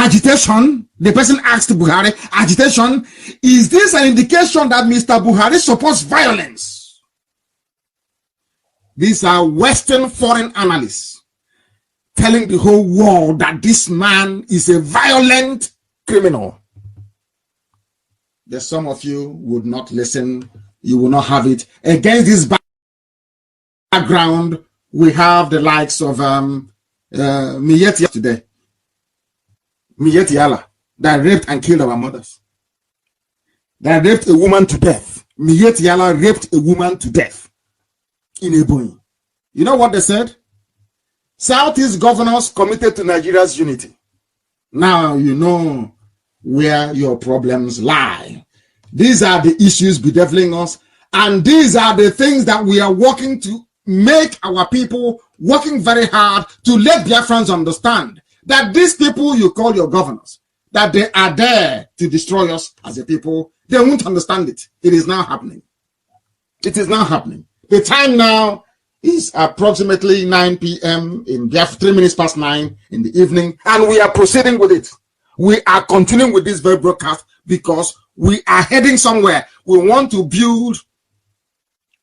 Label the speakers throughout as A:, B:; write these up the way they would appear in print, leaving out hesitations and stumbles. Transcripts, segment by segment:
A: agitation? The person asked Buhari, agitation? Is this an indication that Mr. Buhari supports violence? These are Western foreign analysts telling the whole world that this man is a violent criminal. There's some of you would not listen. You will not have it. Against this background, we have the likes of Miyeti today. Miyeti Allah, that raped and killed our mothers. That raped a woman to death. Miyeti Allah raped a woman to death in Ebonyi. You know what they said? Southeast governors committed to Nigeria's unity. Now you know where your problems lie. These are the issues bedeviling us, and these are the things that we are working to make our people working very hard to let Biafrans understand that these people you call your governors, that they are there to destroy us as a people. They won't understand it. It is now happening. It is now happening. The time now is approximately 9 p.m. in Biafra, 3 minutes past 9 in the evening, and we are proceeding with it. We are continuing with this very broadcast because we are heading somewhere. We want to build,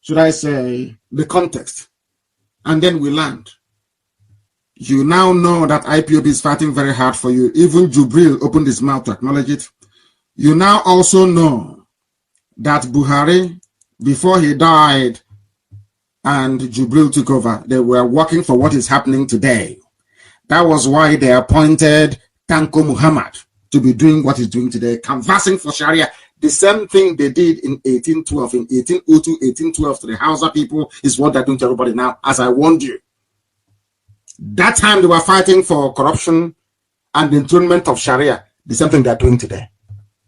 A: should I say, the context, and then we land. You now know that IPOB is fighting very hard for you. Even Jubril opened his mouth to acknowledge it. You now also know that Buhari, before he died and Jubril took over, they were working for what is happening today. That was why they appointed Tanko Muhammad to be doing what he's doing today, canvassing for Sharia. The same thing they did in 1812, in 1802, 1812 to the Hausa people is what they're doing to everybody now, as I warned you. That time they were fighting for corruption and the enthronement of Sharia, the same thing they're doing today.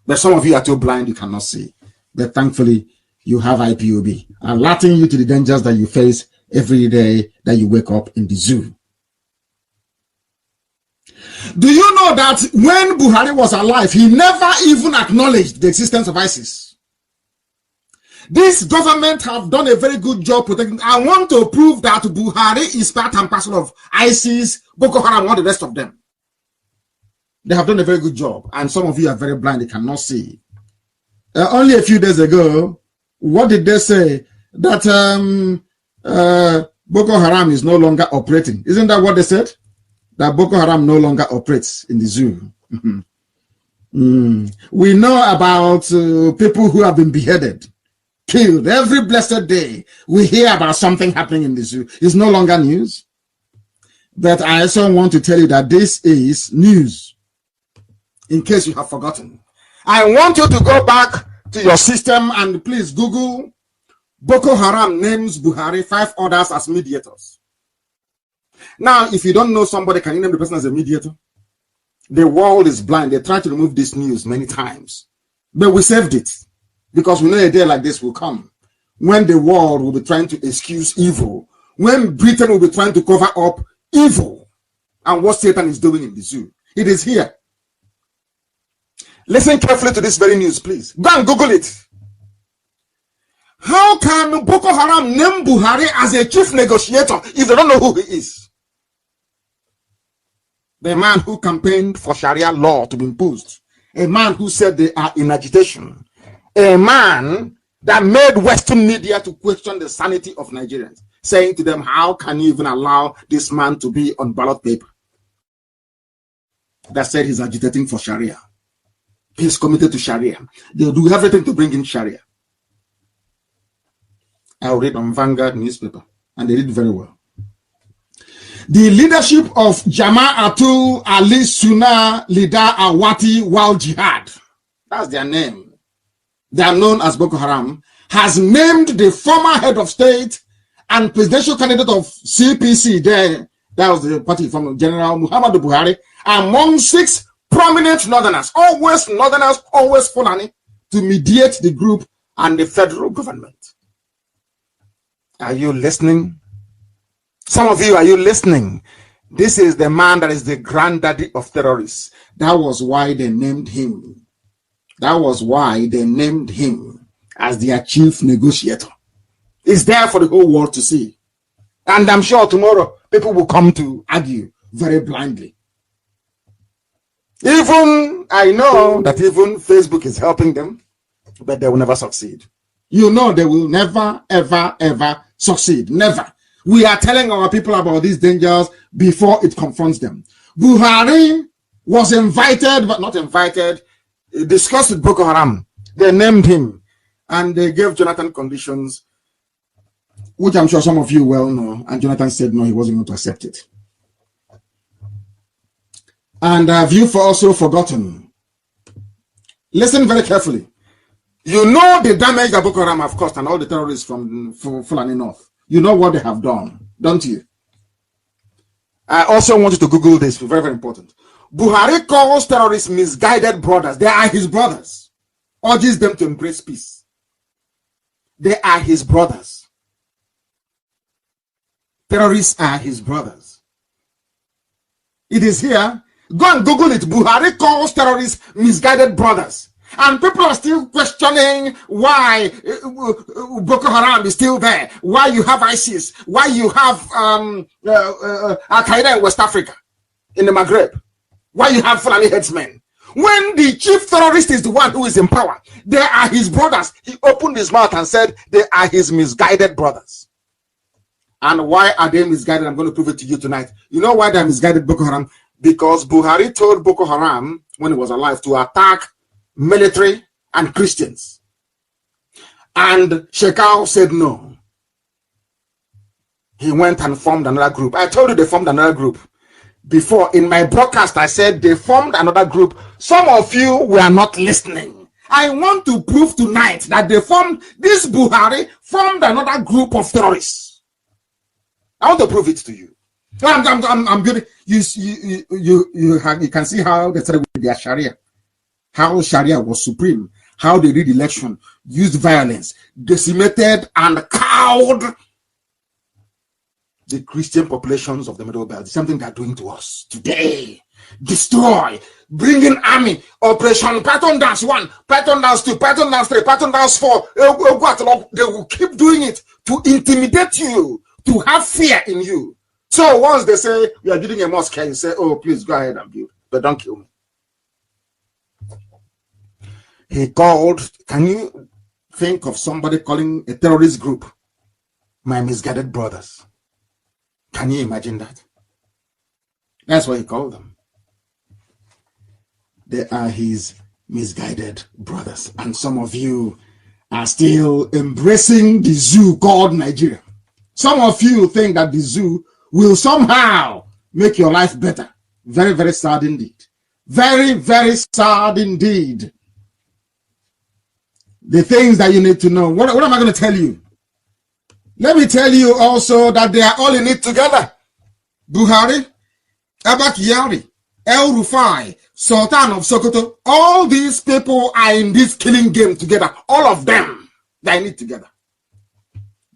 A: But some of you are too blind, you cannot see. But thankfully, you have IPOB, alerting you to the dangers that you face every day that you wake up in the zoo. Do you know that when Buhari was alive, he never even acknowledged the existence of ISIS? This government have done a very good job protecting. I want to prove that Buhari is part and parcel of ISIS, Boko Haram, and all the rest of them. They have done a very good job, and some of you are very blind, you cannot see. Only a few days ago, what did they say? That Boko Haram is no longer operating. Isn't that what they said? That Boko Haram no longer operates in the zoo. We know about people who have been beheaded, killed. Every blessed day, we hear about something happening in the zoo. It's no longer news. But I also want to tell you that this is news, in case you have forgotten. I want you to go back to your system and please Google Boko Haram names Buhari, 5 others as mediators. Now, if you don't know somebody, can you name the person as a mediator? The world is blind. They tried to remove this news many times. But we saved it because we know a day like this will come when the world will be trying to excuse evil, when Britain will be trying to cover up evil and what Satan is doing in the zoo. It is here. Listen carefully to this very news, please. Go and Google it. How can Boko Haram name Buhari as a chief negotiator if they don't know who he is? The man who campaigned for Sharia law to be imposed. A man who said they are in agitation. A man that made Western media to question the sanity of Nigerians, saying to them, how can you even allow this man to be on ballot paper? That said he's agitating for Sharia. He's committed to Sharia. They'll do everything to bring in Sharia. I'll read on Vanguard newspaper, and they read very well. The leadership of Jama'atul Ali Sunnah Leader Awati Wal Jihad, that's their name, they are known as Boko Haram, has named the former head of state and presidential candidate of CPC, there, that was the party from General Muhammadu Buhari, among 6 prominent northerners, always Fulani, to mediate the group and the federal government. Are you listening? Some of you, are you listening? This is the man that is the granddaddy of terrorists. That was why they named him. That was why they named him as their chief negotiator. It's there for the whole world to see. And I'm sure tomorrow people will come to argue very blindly. Even I know that even Facebook is helping them, but they will never succeed. You know they will never, ever, ever succeed. Never. We are telling our people about these dangers before it confronts them. Buhari was invited, but not invited, discussed with Boko Haram. They named him, and they gave Jonathan conditions, which I'm sure some of you well know, and Jonathan said no, he wasn't going to accept it. And have you also forgotten? Listen very carefully. You know the damage that Boko Haram have caused and all the terrorists from Fulani North. You know what they have done, don't you? I also want you to Google this, very, very important. Buhari calls terrorists misguided brothers. They are his brothers. Urges them to embrace peace. They are his brothers. Terrorists are his brothers. It is here. Go and Google it. Buhari calls terrorists misguided brothers. And people are still questioning why Boko Haram is still there, why you have ISIS, why you have Al-Qaeda in West Africa, in the Maghreb, why you have Fulani headsmen. When the chief terrorist is the one who is in power, they are his brothers. He opened his mouth and said they are his misguided brothers. And why are they misguided? I'm going to prove it to you tonight. You know why they're misguided, Boko Haram? Because Buhari told Boko Haram, when he was alive, to attack military and Christians. And Shekau said no. He went and formed another group. I told you they formed another group. Before, in my broadcast, I said they formed another group. Some of you were not listening. I want to prove tonight that this Buhari formed another group of terrorists. I want to prove it to you. I'm good. You can see how they started with their Sharia. How Sharia was supreme, how they did election, used violence, decimated and cowed the Christian populations of the Middle Belt. Something they're doing to us today. Destroy, bring in army, Operation Python Dance 1, Python Dance 2, Python Dance 3, Python Dance 4. They will keep doing it to intimidate you, to have fear in you. So once they say, we are building a mosque, you say, oh, please go ahead and build, but don't kill me. He called, can you think of somebody calling a terrorist group my misguided brothers? Can you imagine that? That's what he called them. They are his misguided brothers. And some of you are still embracing the zoo called Nigeria. Some of you think that the zoo will somehow make your life better. Very, very sad indeed. Very, very sad indeed. The things that you need to know. What am I going to tell you? Let me tell you also that they are all in it together. Buhari, Abba Kyari, El Rufai, Sultan of Sokoto, all these people are in this killing game together. All of them, they are in it together.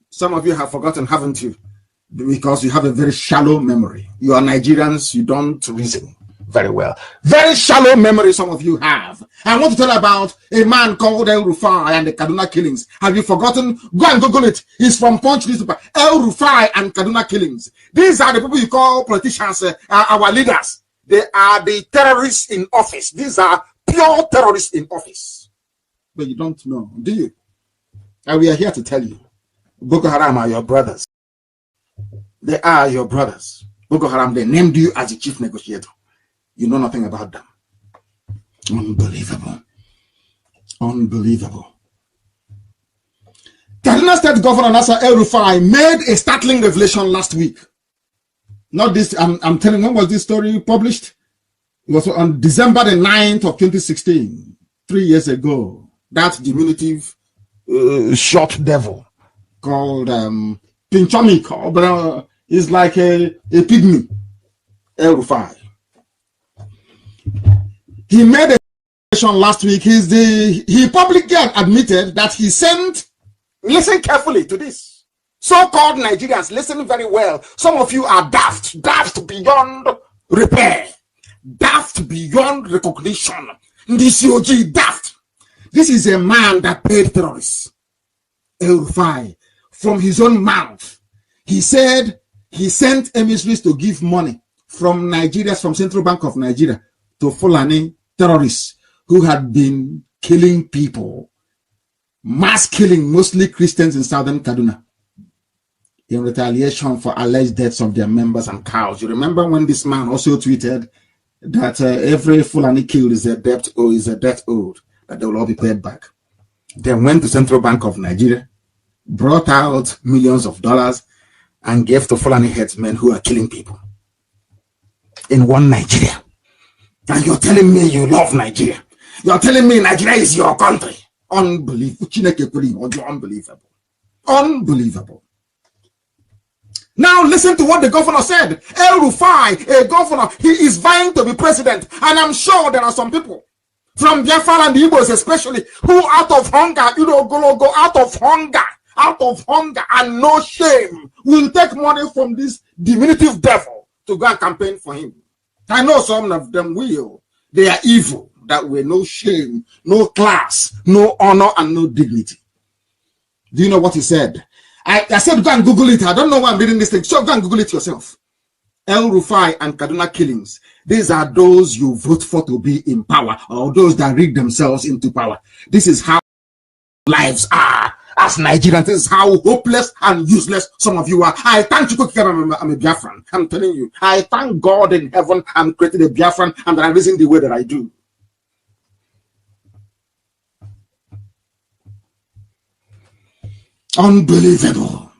A: Some of you have forgotten, haven't you? Because you have a very shallow memory. You are Nigerians, you don't reason very well. Very shallow memory some of you have. I want to tell about a man called El Rufai and the Kaduna killings. Have you forgotten? Go and Google it. He's from Punch newspaper. El Rufai and Kaduna killings. These are the people you call politicians, our leaders. They are the terrorists in office. These are pure terrorists in office. But you don't know, do you? And we are here to tell you, Boko Haram are your brothers. They are your brothers. Boko Haram, they named you as the chief negotiator. You know nothing about them. Unbelievable. Unbelievable. Kaduna State Governor Nasser El Rufai made a startling revelation last week. Not this, I'm telling you, when was this story published? It was on December the 9th of 2016, 3 years ago. That diminutive short devil called Pinchomi, but is like a pygmy, El Rufai. He made a declaration last week. He publicly admitted that he sent, listen carefully to this, so-called Nigerians, listen very well. Some of you are daft beyond repair, daft beyond recognition. This OG daft. This is a man that paid terrorists. El Rufai, from his own mouth, he said he sent emissaries to give money from Nigeria, from Central Bank of Nigeria, to Fulani terrorists who had been killing people, mass killing mostly Christians in southern Kaduna, in retaliation for alleged deaths of their members and cows. You remember when this man also tweeted that every Fulani killed is a debt owed, that they will all be paid back. Then went to Central Bank of Nigeria, brought out millions of dollars, and gave to Fulani headsmen who are killing people in one Nigeria. And you're telling me you love Nigeria. You're telling me Nigeria is your country. Unbelievable. Unbelievable. Unbelievable. Now listen to what the governor said. El Rufai, a governor, he is vying to be president. And I'm sure there are some people from Biafra and the Igbos especially who out of hunger, go out of hunger and no shame will take money from this diminutive devil to go and campaign for him. I know some of them will. They are evil. That way, no shame, no class, no honor, and no dignity. Do you know what he said? I said go and Google it. I don't know why I'm reading this thing. So go and Google it yourself. El Rufai and Kaduna killings. These are those you vote for to be in power, or those that rig themselves into power. This is how lives are as Nigerians. This is how hopeless and useless some of you are. I thank you, I'm a Biafran. I'm telling you. I thank God in heaven I'm created a Biafran and that I reason the way that I do. Unbelievable.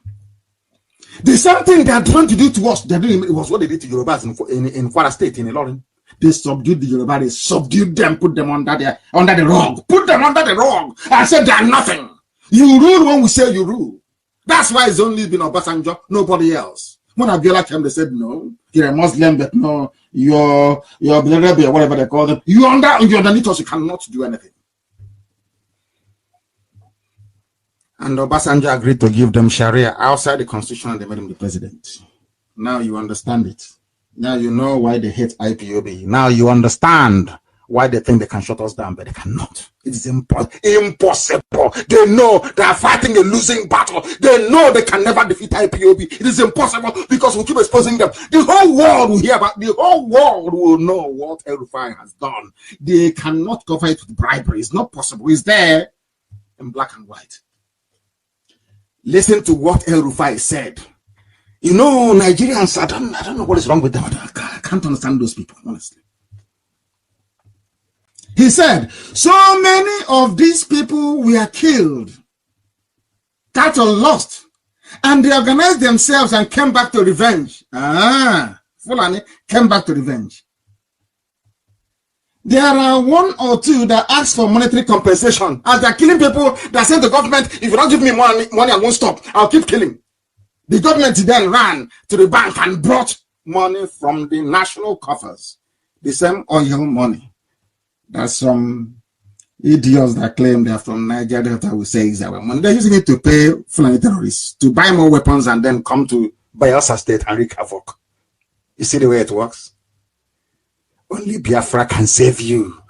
A: The same thing they are trying to do to us, it was what they did to Yorubas in Kwara State, in Ilorin. They subdued the Yoruba, they subdued them, put them under the rug. Put them under the rug. I said they are nothing. You rule when we say you rule. That's why it's only been Obasanjo, nobody else. When Abiola came, they said no, you're a Muslim, but no, you're whatever they call them. You're underneath us, you cannot do anything. And Obasanjo agreed to give them Sharia outside the constitution and they made him the president. Now you understand it. Now you know why they hate IPOB. Now you understand why they think they can shut us down, but they cannot. It is impossible. They know they are fighting a losing battle. They know they can never defeat IPOB. It is impossible because we keep exposing them. The whole world will hear about, the whole world will know what El Rufai has done. They cannot cover it with bribery. It's not possible. It's there in black and white. Listen to what El Rufai said. You know, Nigerians, I don't know what is wrong with them. I can't understand those people, honestly. He said, so many of these people were killed, cattle lost, and they organized themselves and came back to revenge. Fulani came back to revenge. There are one or two that ask for monetary compensation. As they're killing people, they say to the government, if you don't give me money, I won't stop. I'll keep killing. The government then ran to the bank and brought money from the national coffers. The same oil money that some idiots that claim they're from Nigeria that will say is our money. They're using it to pay Fulani terrorists, to buy more weapons and then come to Bayelsa State and wreak havoc. You see the way it works? Only Biafra can save you.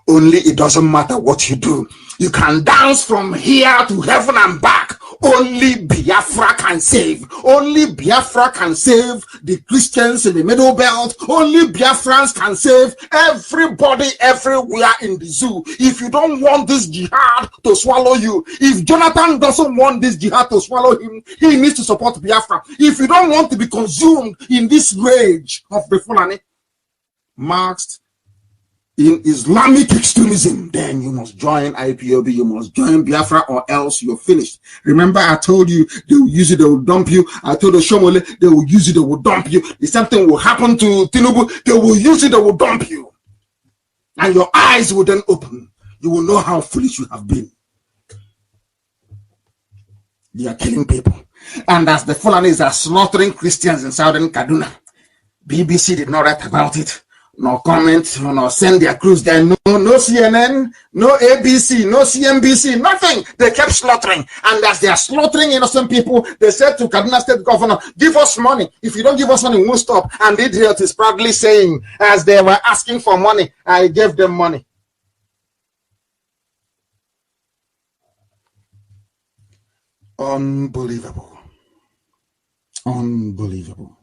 A: Only it doesn't matter what you do. You can dance from here to heaven and back. Only Biafra can save. Only Biafra can save the Christians in the Middle Belt. Only Biafrans can save everybody everywhere in the zoo. If you don't want this jihad to swallow you, if Jonathan doesn't want this jihad to swallow him, he needs to support Biafra. If you don't want to be consumed in this rage of the Fulani, marked in Islamic extremism, then you must join IPOB, you must join Biafra, or else you're finished. Remember, I told you they will use it, they will dump you. I told the Shomole they will use it, they will dump you. The same thing will happen to Tinubu, they will use it, they will dump you. And your eyes will then open. You will know how foolish you have been. They are killing people. And as the Fulanis are slaughtering Christians in southern Kaduna, BBC did not write about it. No comment, no send their crews there, no CNN, no ABC, no CNBC, nothing. They kept slaughtering. And as they are slaughtering innocent people, they said to Kaduna State Governor, give us money. If you don't give us money, we won't stop. And the idiot is proudly saying, as they were asking for money, I gave them money. Unbelievable. Unbelievable.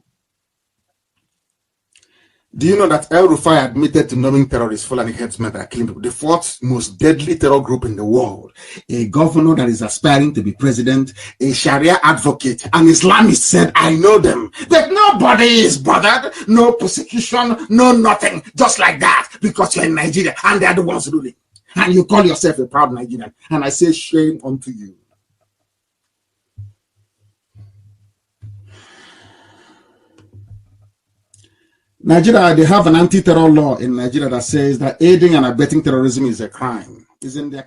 A: Do you know that El Rufai admitted to knowing terrorists, Fulani headsmen that are killing people? The fourth most deadly terror group in the world. A governor that is aspiring to be president, a Sharia advocate, an Islamist said, I know them. That nobody is bothered, no persecution, no nothing, just like that, because you're in Nigeria and they're the ones ruling. And you call yourself a proud Nigerian. And I say, shame unto you. Nigeria, they have an anti-terror law in Nigeria that says that aiding and abetting terrorism is a crime. Isn't there?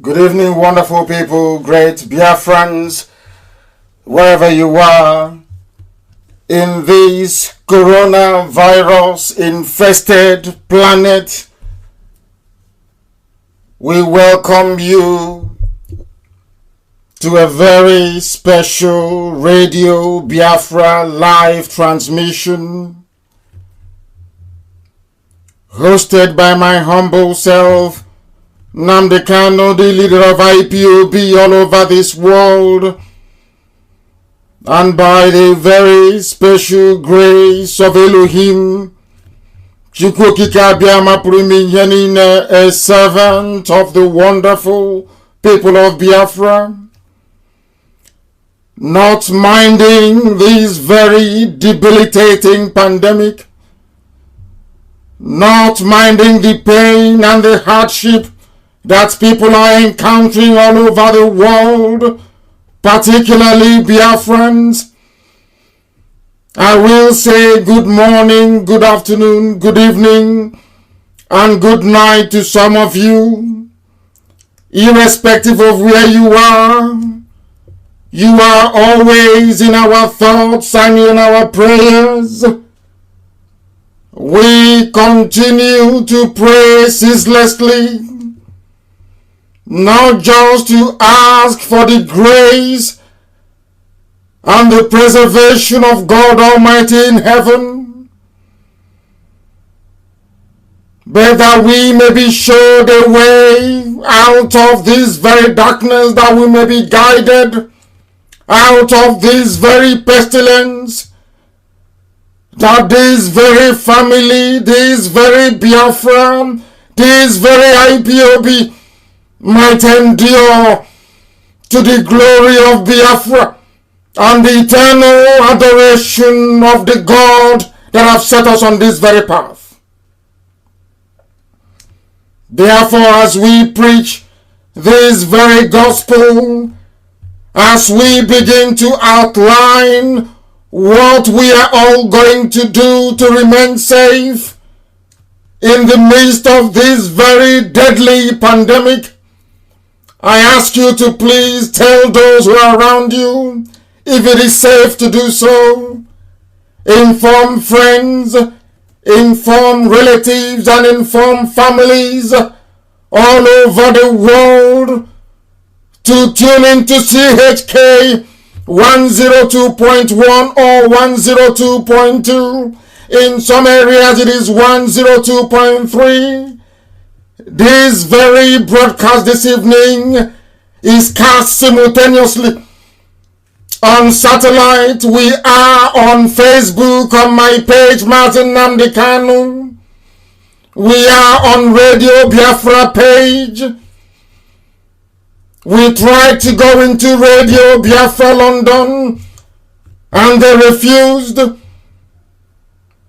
A: Good evening, wonderful people, great Biafrans, wherever you are, in this coronavirus-infested planet. We welcome you to a very special Radio Biafra live transmission, hosted by my humble self, Nnamdi Kanu, the leader of IPOB all over this world, and by the very special grace of Elohim, a servant of the wonderful people of Biafra, not minding this very debilitating pandemic, not minding the pain and the hardship that people are encountering all over the world, particularly Biafrans. I will say good morning, good afternoon, good evening, and good night to some of you, irrespective of where you are. You are always in our thoughts and in our prayers. We continue to pray ceaselessly, not just to ask for the grace and the preservation of God Almighty in heaven, but that we may be showed a way out of this very darkness, that we may be guided out of this very pestilence, that this very family, this very Biafra, this very IPOB might endure to the glory of Biafra and the eternal adoration of the God that have set us on this very path. Therefore, as we preach this very gospel, as we begin to outline what we are all going to do to remain safe, in the midst of this very deadly pandemic, I ask you to please tell those who are around you, if it is safe to do so. Inform friends, inform relatives, and inform families all over the world to tune into CHK 102.1 or 102.2. In some areas it is 102.3. This very broadcast this evening is cast simultaneously on satellite. We are on Facebook on my page, Mazi Nnamdi Kanu. We are on Radio Biafra page. We tried to go into Radio Biafra London and they refused.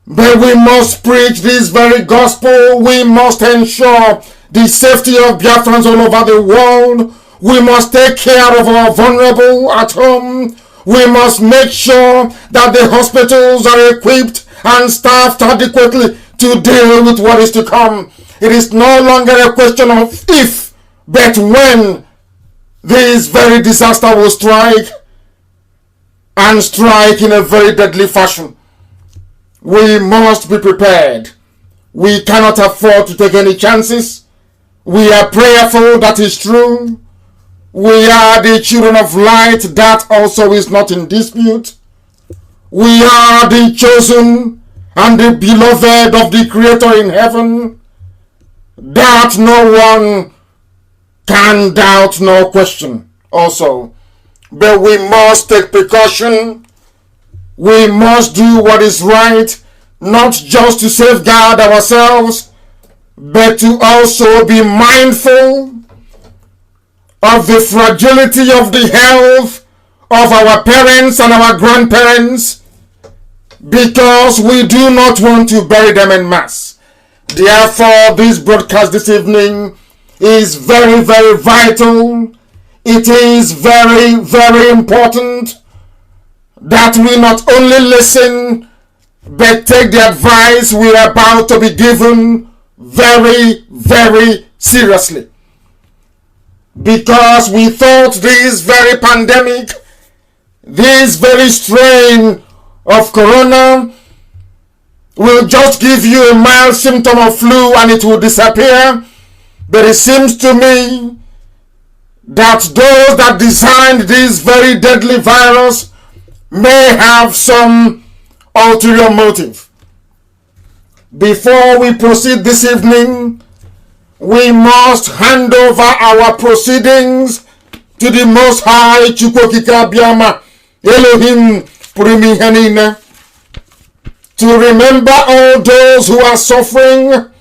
A: But we must preach this very gospel. We must ensure the safety of Biafrans all over the world. We must take care of our vulnerable at home. We must make sure that the hospitals are equipped and staffed adequately to deal with what is to come. It is no longer a question of if, but when this very disaster will strike, and strike in a very deadly fashion. We must be prepared. We cannot afford to take any chances. We are prayerful, that is true. We are the children of light, that also is not in dispute. We are the chosen and the beloved of the Creator in heaven, that no one can doubt nor question also. But we must take precaution. We must do what is right, not just to safeguard ourselves, but to also be mindful of the fragility of the health of our parents and our grandparents, because we do not want to bury them en masse. Therefore, this broadcast this evening is very, very vital. It is very, very important that we not only listen, but take the advice we are about to be given very, very seriously. Because we thought this very pandemic, this very strain of corona will just give you a mild symptom of flu and it will disappear. But it seems to me that those that designed this very deadly virus may have some ulterior motive. Before we proceed this evening, we must hand over our proceedings to the Most High Chukwokika Biama Elohim Purimihanina, to remember all those who are suffering,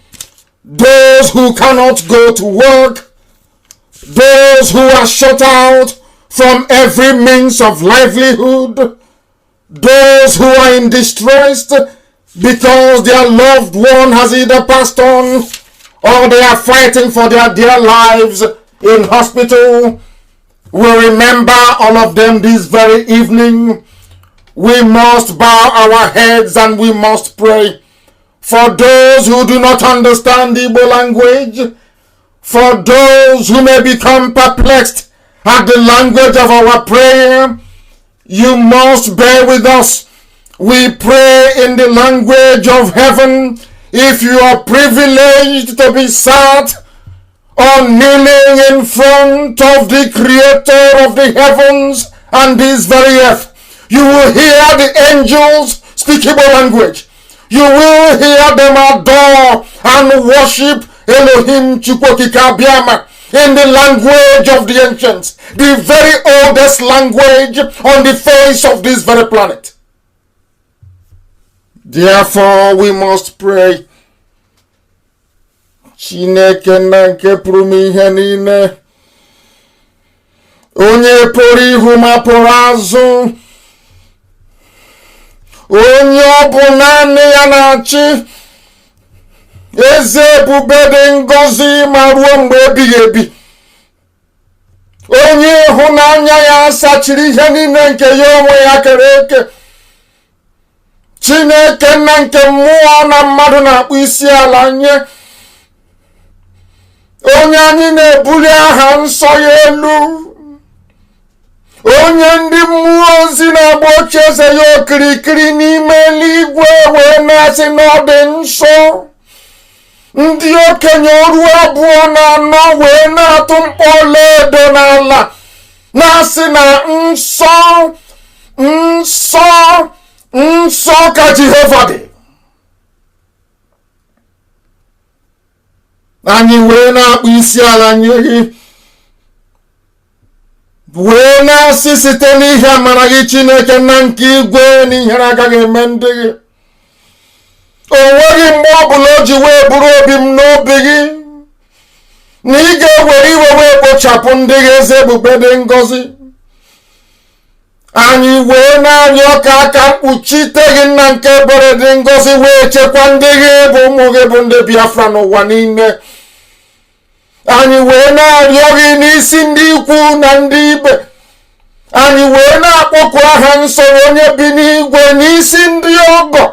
A: those who cannot go to work, those who are shut out from every means of livelihood, those who are in distress because their loved one has either passed on or they are fighting for their dear lives in hospital. We remember all of them this very evening. We must bow our heads and we must pray for those who do not understand the Igbo language, for those who may become perplexed at the language of our prayer. You must bear with us. We pray in the language of heaven. If you are privileged to be sat or kneeling in front of the Creator of the heavens and this very earth, you will hear the angels speak Igbo language. You will hear them adore and worship Elohim Chukwokika Biama in the language of the ancients, the very oldest language on the face of this very planet. Therefore, we must pray. Chineke na nke pụrụ m ihe niile, onye pụrụ ihu ma pụrụ azụ, onye ọ bụ naanị ya na-achị, eze ebube dị ngọzi ma ruo mgbe ebighị ebi, onye ịhụnanya ya sachiri ihe niile nke ya onwe ya kere eke,
B: Chineke nna nke mmụọ na mmadụ na-akpụ isi ala nye, onye anyị na-ebuli aha nsọ ya elu, onye ndị mmụọ ozi na-agba oche eze ya okirikiri n'ime eluigwe wee na-asị na ọ dị nsọ. Ndị okenye ọrụ 24 wee na-atụ mkpọ ọlaedo n'ala na-asị na nsọ nsọ nsọ ka Jehova dị. Anyị wee na-akpụ isi ala nye gị, wee na-asị site n'ihe amara gị Chineke nna nke igwe na ihere agaghị eme ndị gị. O nweghị mgbe ọbụla o ji wee bụrụ obi m n'obi gị na ị ga-ewere iwe wee kpochapụ ndị gị eze ebube dị ngọzi. Anyị wee na-arịọ ka aka mkpuchite gị nna nke ebere dị ngọzi wee chekwa ndị gị bụ ụmụ gị bụ ndị Biafra n'ụwa niile. Anyị wee na-arịọ gị n'isi ndị ikwu na ndị ibe. Anyị wee na-akpọku aha nsọ onye bi n'igwe n'isi ndị ọgọ.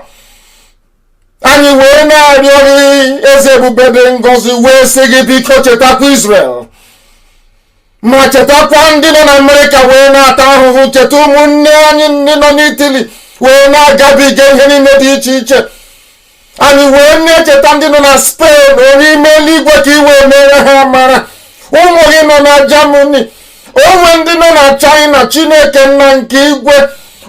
B: Anyị wee na-arịọ gị eze ebube dị ngọzi wee sị gị biko chetakwa Israel, ma chetakwa ndị nọ na Amerịka wee na-ata ahụhụ. Cheta ụmụnne anyị ndị nọ n'Itali wee na-agabiga ihe niile dị iche iche. Anyị wee na-echeta ndị nọ na Spain, onye ime eluigwe ka i wee mere ha mara. Ụmụ gị nọ na Germany, onwe ndị nọ na China, Chineke nna nke igwe,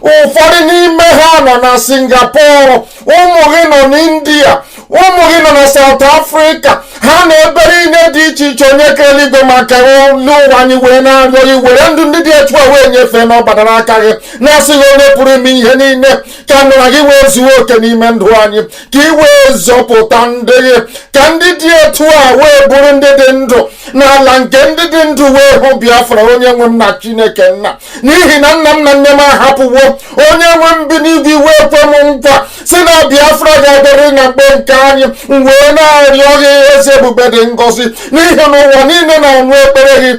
B: ụfọdụ n'ime ha nọ na Singapore, ụmụ gị nọ n'India, ụmụ gị nọ na South Africa, ha na ebe niile dị iche iche. Onye kere eluigwe maka olu ụwa, anyị wee na-arịọ gị were ndụ ndị dị etu a wee nyefee n'ọbara n'aka gị, na-asịghị onye pụrụ ime ihe niile ka amara gị wee zuo oke n'ime ndụ anyị, ka ị wee zọpụta ndị gị, ka ndị dị etu a wee bụrụ ndị dị ndụ n'ala nke ndị dị ndụ wee hụ Biafra. Onye nwe m na Chineke nna, n'ihi na nna m na nne m ahapụwo, onye nwe m bi n'igwe wee kwe m nkwa si na Biafra ga-adịrị na mgbe nke anyị. Wee na-arịọ gị eze ebube dị ngọzi, n'ihi na ụwa niile na-anụ ekpere gị.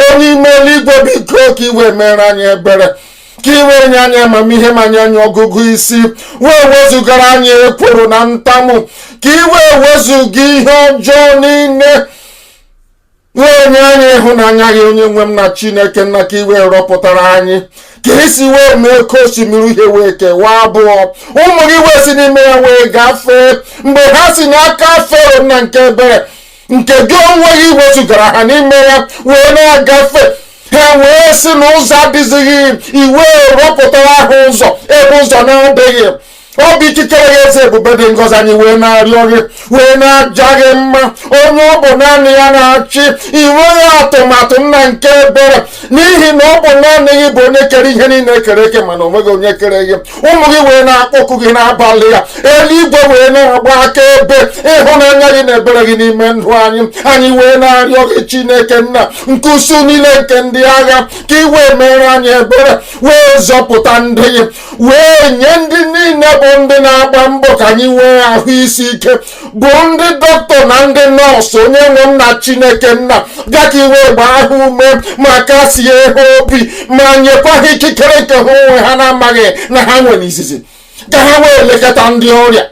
B: Onye ime eluigwe biko ka iwe mere anyị ebere, ka iwe nye anyị amamihe ma nye anyị ọgụgụ isi, wee wezugara anyị ekworo na ntamu, ka iwe wezuga ihe ọjọọ niile, wee nye anyị ịhụnanya gị. Onye nwe m na Chineke nna, ka iwe rọpụtara anyị, ka esi wee mee ka osimiri uhie wee kewaa abụọ, ụmụ gị wee si n'ime ya wee gafee. Mgbe ha si n'aka Fero nna nke ebere, nke gị onwe gị wezugara ha n'ime ya wee na-agafe, ha wee si n'ụzọ adịzighị, iwe rọpụtara ha ụzọ ebe ụzọ na-adịghị. Ọ bụ ikikere gị eze ebube dị ngọzi. Anyị wee na-arịọ gị, wee na-aja gị mma. Onye ọ bụ naanị ya na-achị, inweghị atụmatụ nna nke ebere, n'ihi na ọ bụ naanị gị bụ onye kere ihe niile kere eke, mana onweghị onye kere gị. Ụmụ gị wee na-akpọku gị n'abalị ya, eluigwe wee na-agba aka ebe ịhụnanya gị na ebere gị n'ime ndụ anyị. Anyị wee na-arịọ gị Chineke nna nke usu niile nke ndị agha, ka i wee mere anyị ebere, wee zọpụta ndị gị, wee nye ndị niile bụ ndị na-agba mbọ ka anyị nwee ahụ isi ike, bụ ndị dọkịta na ndị nọọsụ. Onye nwe m na Chineke nna, bịa ka iwe gbaa ha ume ma kasie ha obi, ma nyekwa ha ikikere nke ha onwe ha na-amaghị na ha nwere izizi, ka ha wee lekọta ndị ọrịa.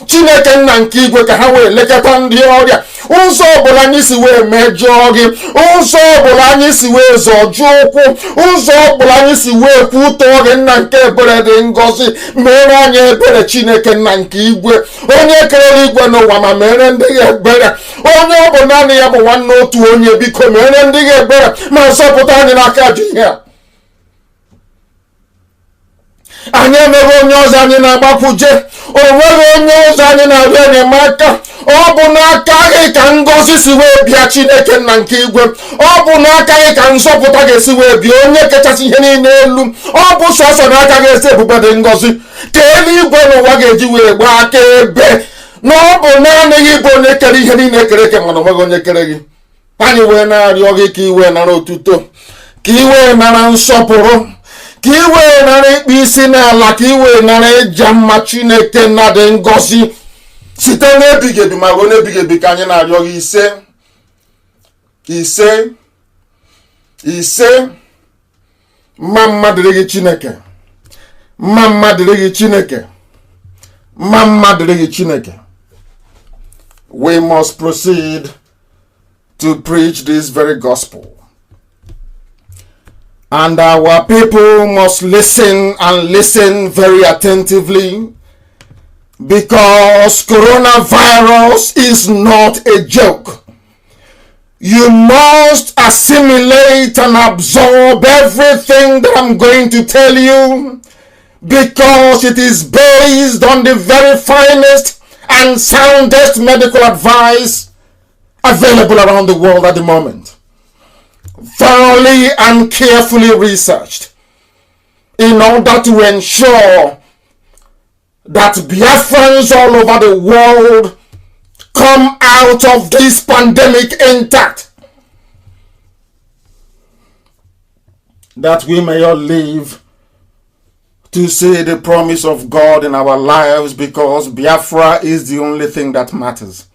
B: Chineke nna nke igwe, ka ha wee lekọta ndị ọrịa. Ụzọ ọbụla anyị si wee mejọọ gị, ụzọ ọbụla anyị si wee zọjụọ ụkwụ, ụzọ ọbụla anyị si wee kwutọọ gị nna nke ebere dị ngọzi, mere anyị ebere. Chineke nna nke igwe, onye kerere igwe n'ụwa, ma mere ndị gị ebere. Onye ọ bụ naanị ya bụ nwanne otu onye, biko mere ndị gị ebere ma zọpụta anyị n'aka ajọ ihe a. Anyị emeghị onye ọzọ anyị na-agbakwuje, o nweghị onye ọzọ anyị na-arịọ enyemaka. Ọ bụ n'aka gị ka ngọzi si wee bịa Chineke nna nke igwe. Ọ bụ n'aka gị ka nzọpụta ga-esi wee bịa, onye kachasị ihe niile elu. Ọ bụ sọsọ n'aka gị esi ebube dị ngọzi, ka eluigwe n'ụwa ga-eji wee gbaa aka ebe na ọ bụ naanị gị bụ onye kere ihe niile kere eke, mana onweghị onye kere gị. Anyị wee na-arịọ gị ka iwe nara otuto, ka iwe nara nsọpụrụ, ka iwe nara ikpe isi n'ala, ka iwe nara ịja mma. Chineke nna dị ngọzi, site n'ebighị ebi ma ruo n'ebighị ebi, ka anyị na-arịọ gị ise ise ise. Mma mma dịrị gị Chineke, mma mma dịrị gị Chineke, Mama dịrị Chineke. We must proceed to preach this very gospel. And our people must listen and listen very attentively, because coronavirus is not a joke. You must assimilate and absorb everything that I'm going to tell you, because it is based on the very finest and soundest medical advice available around the world at the moment. Thoroughly and carefully researched in order to ensure that Biafrans all over the world come out of this pandemic intact, that we may all live to see the promise of God in our lives, because Biafra is the only thing that matters.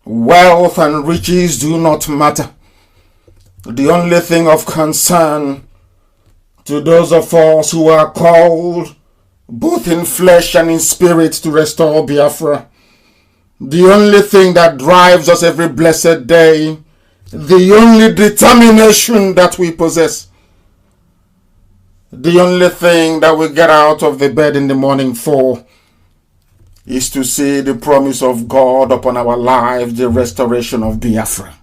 B: Wealth and riches do not matter. The only thing of concern to those of us who are called both in flesh and in spirit to restore Biafra, the only thing that drives us every blessed day, the only determination that we possess, the only thing that we get out of the bed in the morning for, is to see the promise of God upon our lives, the restoration of Biafra.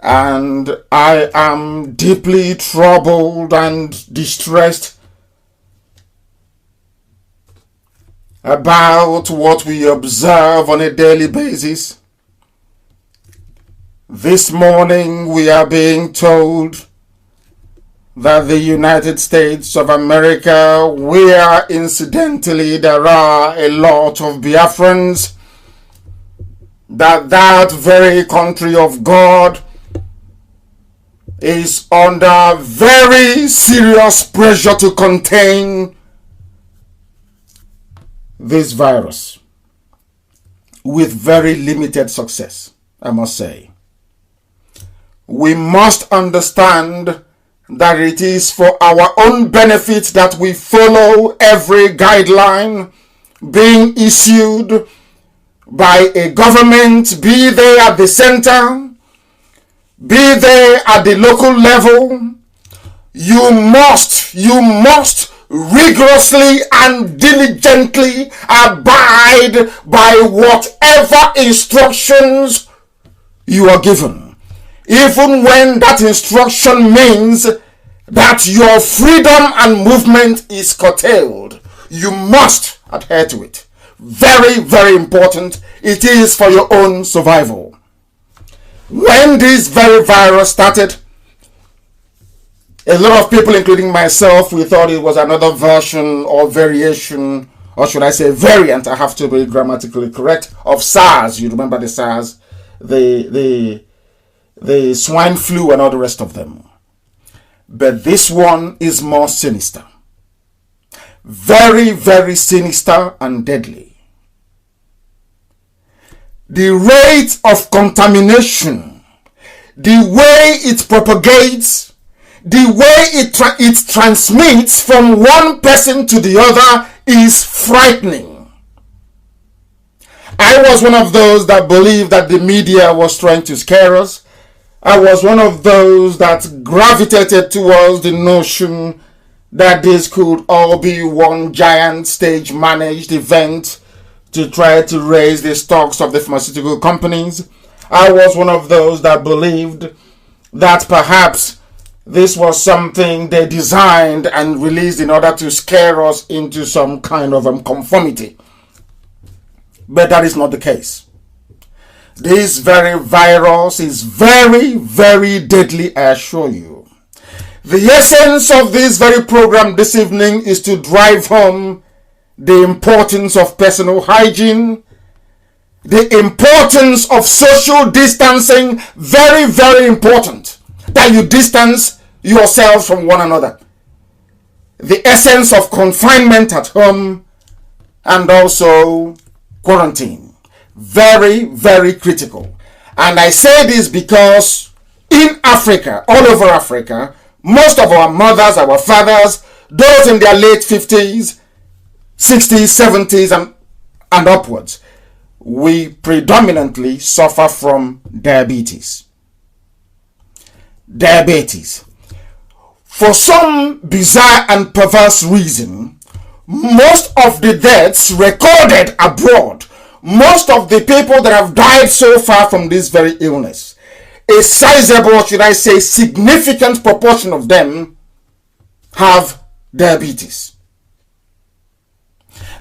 B: And I am deeply troubled and distressed about what we observe on a daily basis. This morning we are being told that the United States of America, where incidentally there are a lot of Biafrans, that very country of God is under very serious pressure to contain this virus, with very limited success, I must say. We must understand that it is for our own benefit that we follow every guideline being issued by a government, be they at the center, be they at the local level. You must rigorously and diligently abide by whatever instructions you are given, even when that instruction means that your freedom and movement is curtailed. You must adhere to it. Very, very important. It is for your own survival. When this very virus started, a lot of people, including myself, we thought it was another version or variation, or should I say variant, I have to be grammatically correct, of SARS. You remember the SARS, the swine flu and all the rest of them. But this one is more sinister. Very, very sinister and deadly. The rate of contamination, the way it propagates, the way it transmits from one person to the other is frightening. I was one of those that believed that the media was trying to scare us. I was one of those that gravitated towards the notion that this could all be one giant stage managed event to try to raise the stocks of the pharmaceutical companies. I was one of those that believed that perhaps this was something they designed and released in order to scare us into some kind of conformity. But that is not the case. This very virus is very, very deadly, I assure you. The essence of this very program this evening is to drive home the importance of personal hygiene, the importance of social distancing, very, very important, that you distance yourself from one another. The essence of confinement at home and also quarantine. Very, very critical. And I say this because in Africa, all over Africa, most of our mothers, our fathers, those in their late 50s, 60s, 70s, and upwards, we predominantly suffer from diabetes. Diabetes. For some bizarre and perverse reason, most of the deaths recorded abroad, most of the people that have died so far from this very illness, a sizable, should I say, significant proportion of them have diabetes.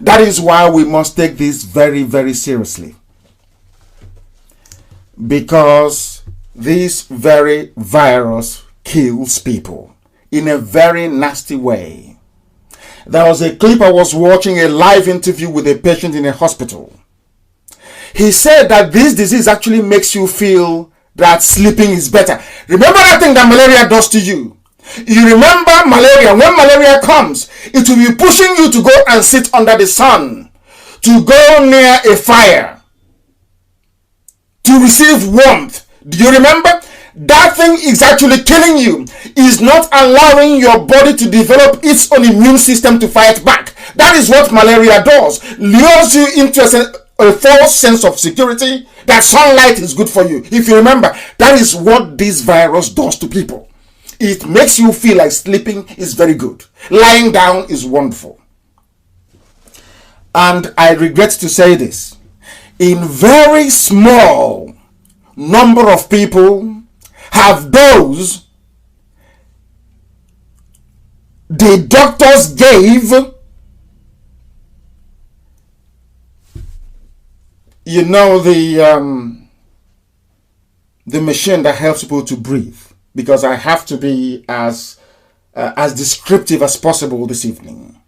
B: That is why we must take this very, very seriously. Because this very virus kills people in a very nasty way. There was a clip I was watching, a live interview with a patient in a hospital. He said that this disease actually makes you feel that sleeping is better. Remember that thing that malaria does to you? You remember malaria. When malaria comes, it will be pushing you to go and sit under the sun, to go near a fire, to receive warmth. Do you remember? That thing is actually killing you. Is not allowing your body to develop its own immune system to fight back. That is what malaria does. Lures you into a false sense of security that sunlight is good for you. If you remember, that is what this virus does to people. It makes you feel like sleeping is very good. Lying down is wonderful. And I regret to say this. In very small number of people have those the doctors gave, you know, the machine that helps people to breathe. Because I have to be as descriptive as possible this evening.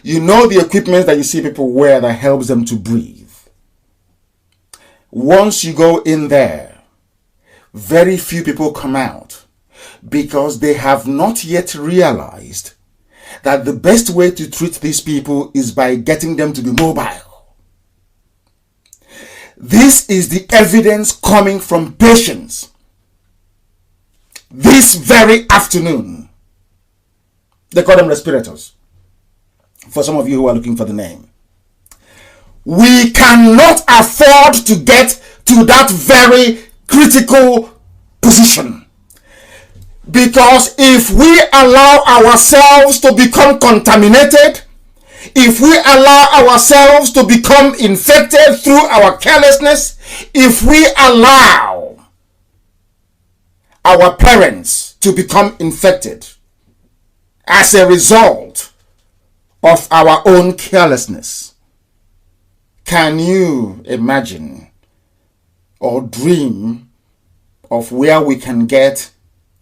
B: You know the equipment that you see people wear that helps them to breathe. Once you go in there, very few people come out because they have not yet realized that the best way to treat these people is by getting them to be mobile. This is the evidence coming from patients. This very afternoon, they call them respirators. For some of you who are looking for the name, we cannot afford to get to that very critical position. Because if we allow ourselves to become contaminated, if we allow ourselves to become infected through our carelessness, if we allow our parents to become infected as a result of our own carelessness, can you imagine or dream of where we can get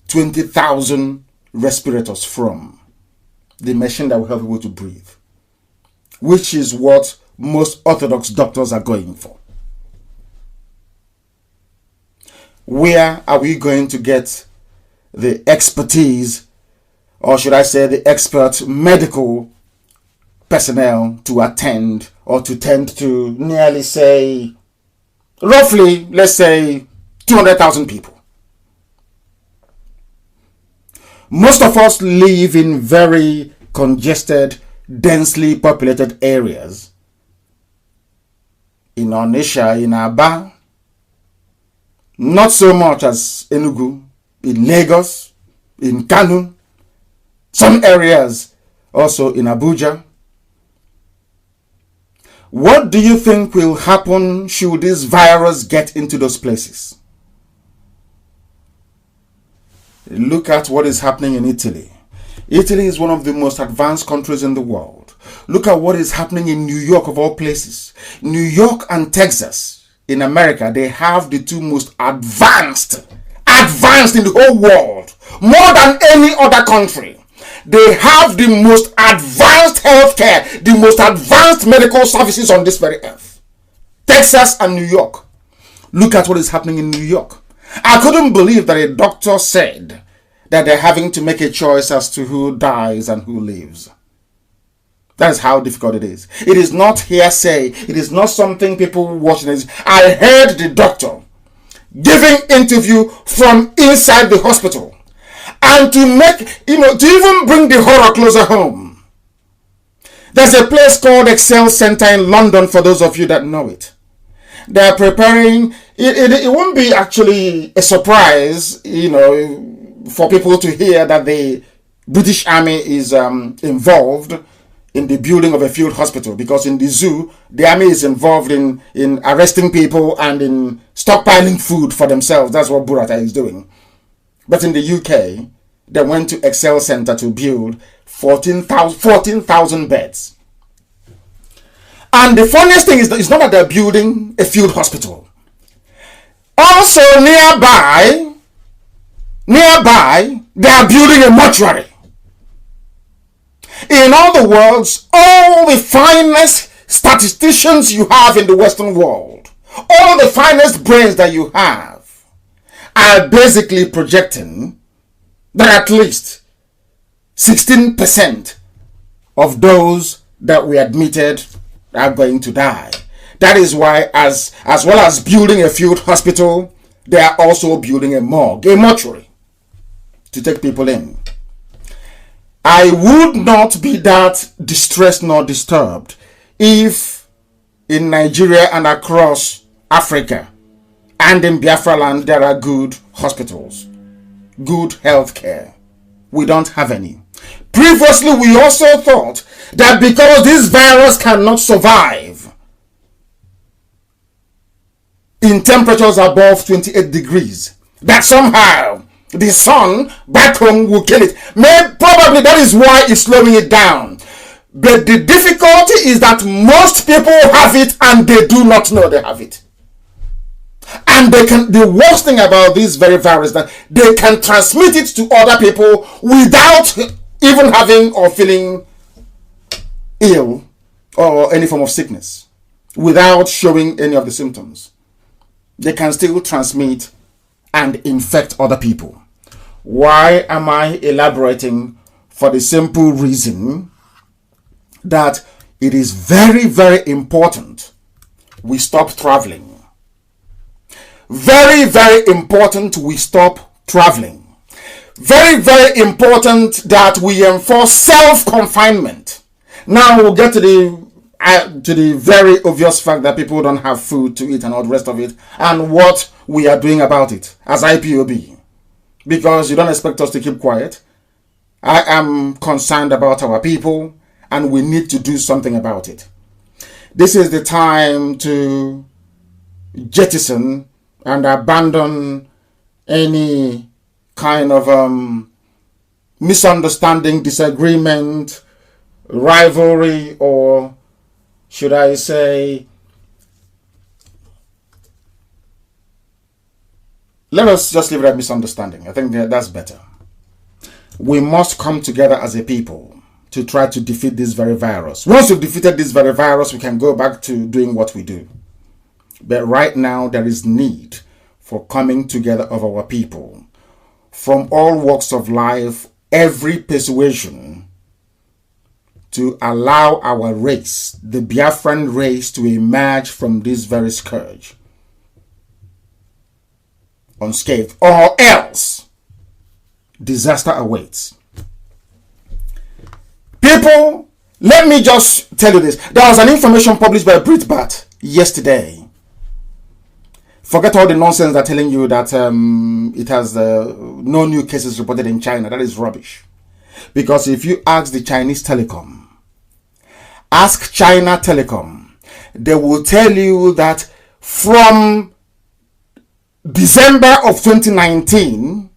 B: 20,000 respirators from? The machine that will help people to breathe, which is what most orthodox doctors are going for. Where are we going to get the expertise, or should I say the expert medical personnel to attend or to tend to nearly say, roughly, let's say 200,000 people? Most of us live in very congested, densely populated areas. In Onitsha, in Aba, not so much as Enugu, in Lagos, in Kanu, some areas also in Abuja. What do you think will happen should this virus get into those places? Look at what is happening in Italy. Italy is one of the most advanced countries in the world. Look at what is happening in New York, of all places. New York and Texas in America, they have the two most advanced in the whole world, more than any other country. They have the most advanced healthcare, the most advanced medical services on this very earth. Texas and New York. Look at what is happening in New York. I couldn't believe that a doctor said that they're having to make a choice as to who dies and who lives. That's how difficult it is. It is not hearsay. It is not something people watching. I heard the doctor giving interview from inside the hospital. And to make, to even bring the horror closer home, There's a place called Excel Center in London, for those of you that know it. They're preparing, it won't be actually a surprise, for people to hear that the British Army is involved in the building of a field hospital, because in the zoo, the army is involved in arresting people and in stockpiling food for themselves. That's what Burata is doing. But in the UK, they went to Excel Center to build 14,000 beds. And the funniest thing is that it's not that they're building a field hospital. Also nearby, they are building a mortuary. In other words, all the finest statisticians you have in the Western world, all the finest brains that you have, are basically projecting that at least 16% of those that we admitted are going to die. That is why, as well as building a field hospital, they are also building a morgue, a mortuary, to take people in. I would not be that distressed nor disturbed if in Nigeria and across Africa and in Biafra land there are good hospitals, good health care. We don't have any. Previously, we also thought that because this virus cannot survive in temperatures above 28 degrees, that somehow the sun back home will kill it. Probably that is why it's slowing it down. But the difficulty is that most people have it and they do not know they have it. And the worst thing about this very virus is that they can transmit it to other people without even having or feeling ill or any form of sickness, without showing any of the symptoms. They can still transmit and infect other people. Why am I elaborating? For the simple reason that it is very, very important we stop traveling. Very, very important we stop traveling. Very, very important that we enforce self-confinement. Now we'll get to the very obvious fact that people don't have food to eat and all the rest of it, and what we are doing about it as IPOB. Because you don't expect us to keep quiet. I am concerned about our people, and we need to do something about it. This is the time to jettison and abandon any kind of misunderstanding, disagreement, rivalry, or should I say, let us just leave it at misunderstanding. I think that's better. We must come together as a people to try to defeat this very virus. Once we've defeated this very virus, we can go back to doing what we do. But right now, there is need for coming together of our people from all walks of life, every persuasion, to allow our race, the Biafran race, to emerge from this very scourge unscathed, or else disaster awaits. People, let me just tell you this. There was an information published by Breitbart yesterday. Forget all the nonsense they're telling you that it has no new cases reported in China. That is rubbish. Because if you ask the Chinese telecom, ask China Telecom, they will tell you that from December of 2019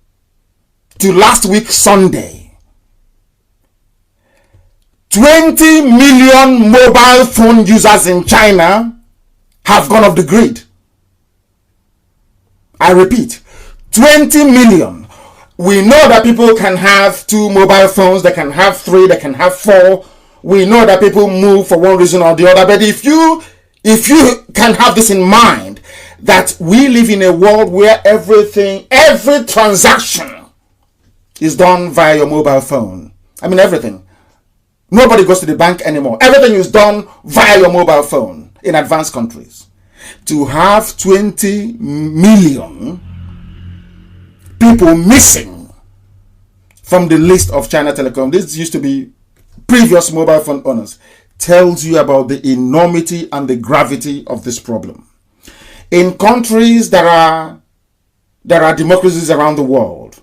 B: to last week Sunday, 20 million mobile phone users in China have gone off the grid. I repeat, 20 million. We know that people can have 2 mobile phones, they can have 3, they can have 4. We know that people move for one reason or the other. But if you can have this in mind, that we live in a world where every transaction is done via your mobile phone. I mean everything. Nobody goes to the bank anymore. Everything is done via your mobile phone in advanced countries. To have 20 million people missing from the list of China Telecom. This used to be previous mobile phone owners. tells you about the enormity and the gravity of this problem. In countries that are democracies around the world,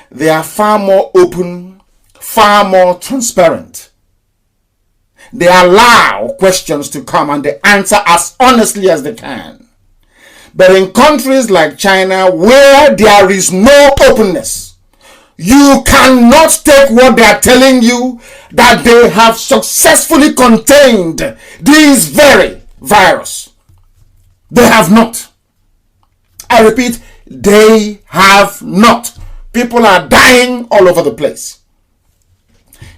B: they are far more open, far more transparent. They allow questions to come and they answer as honestly as they can. But in countries like China, where there is no openness, you cannot take what they are telling you, that they have successfully contained this very virus. They have not. I repeat, they have not. People are dying all over the place.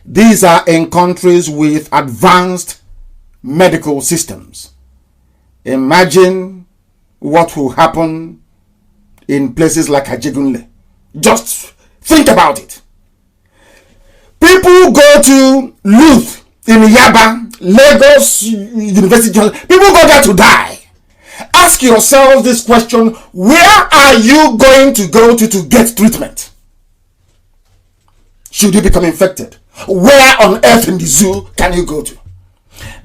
B: These are in countries with advanced medical systems. Imagine what will happen in places like Ajegunle. Just think about it. People go to Luth in Yaba, Lagos University. People go there to die. Ask yourselves this question: where are you going to go to get treatment? Should you become infected? Where on earth in the zoo can you go to?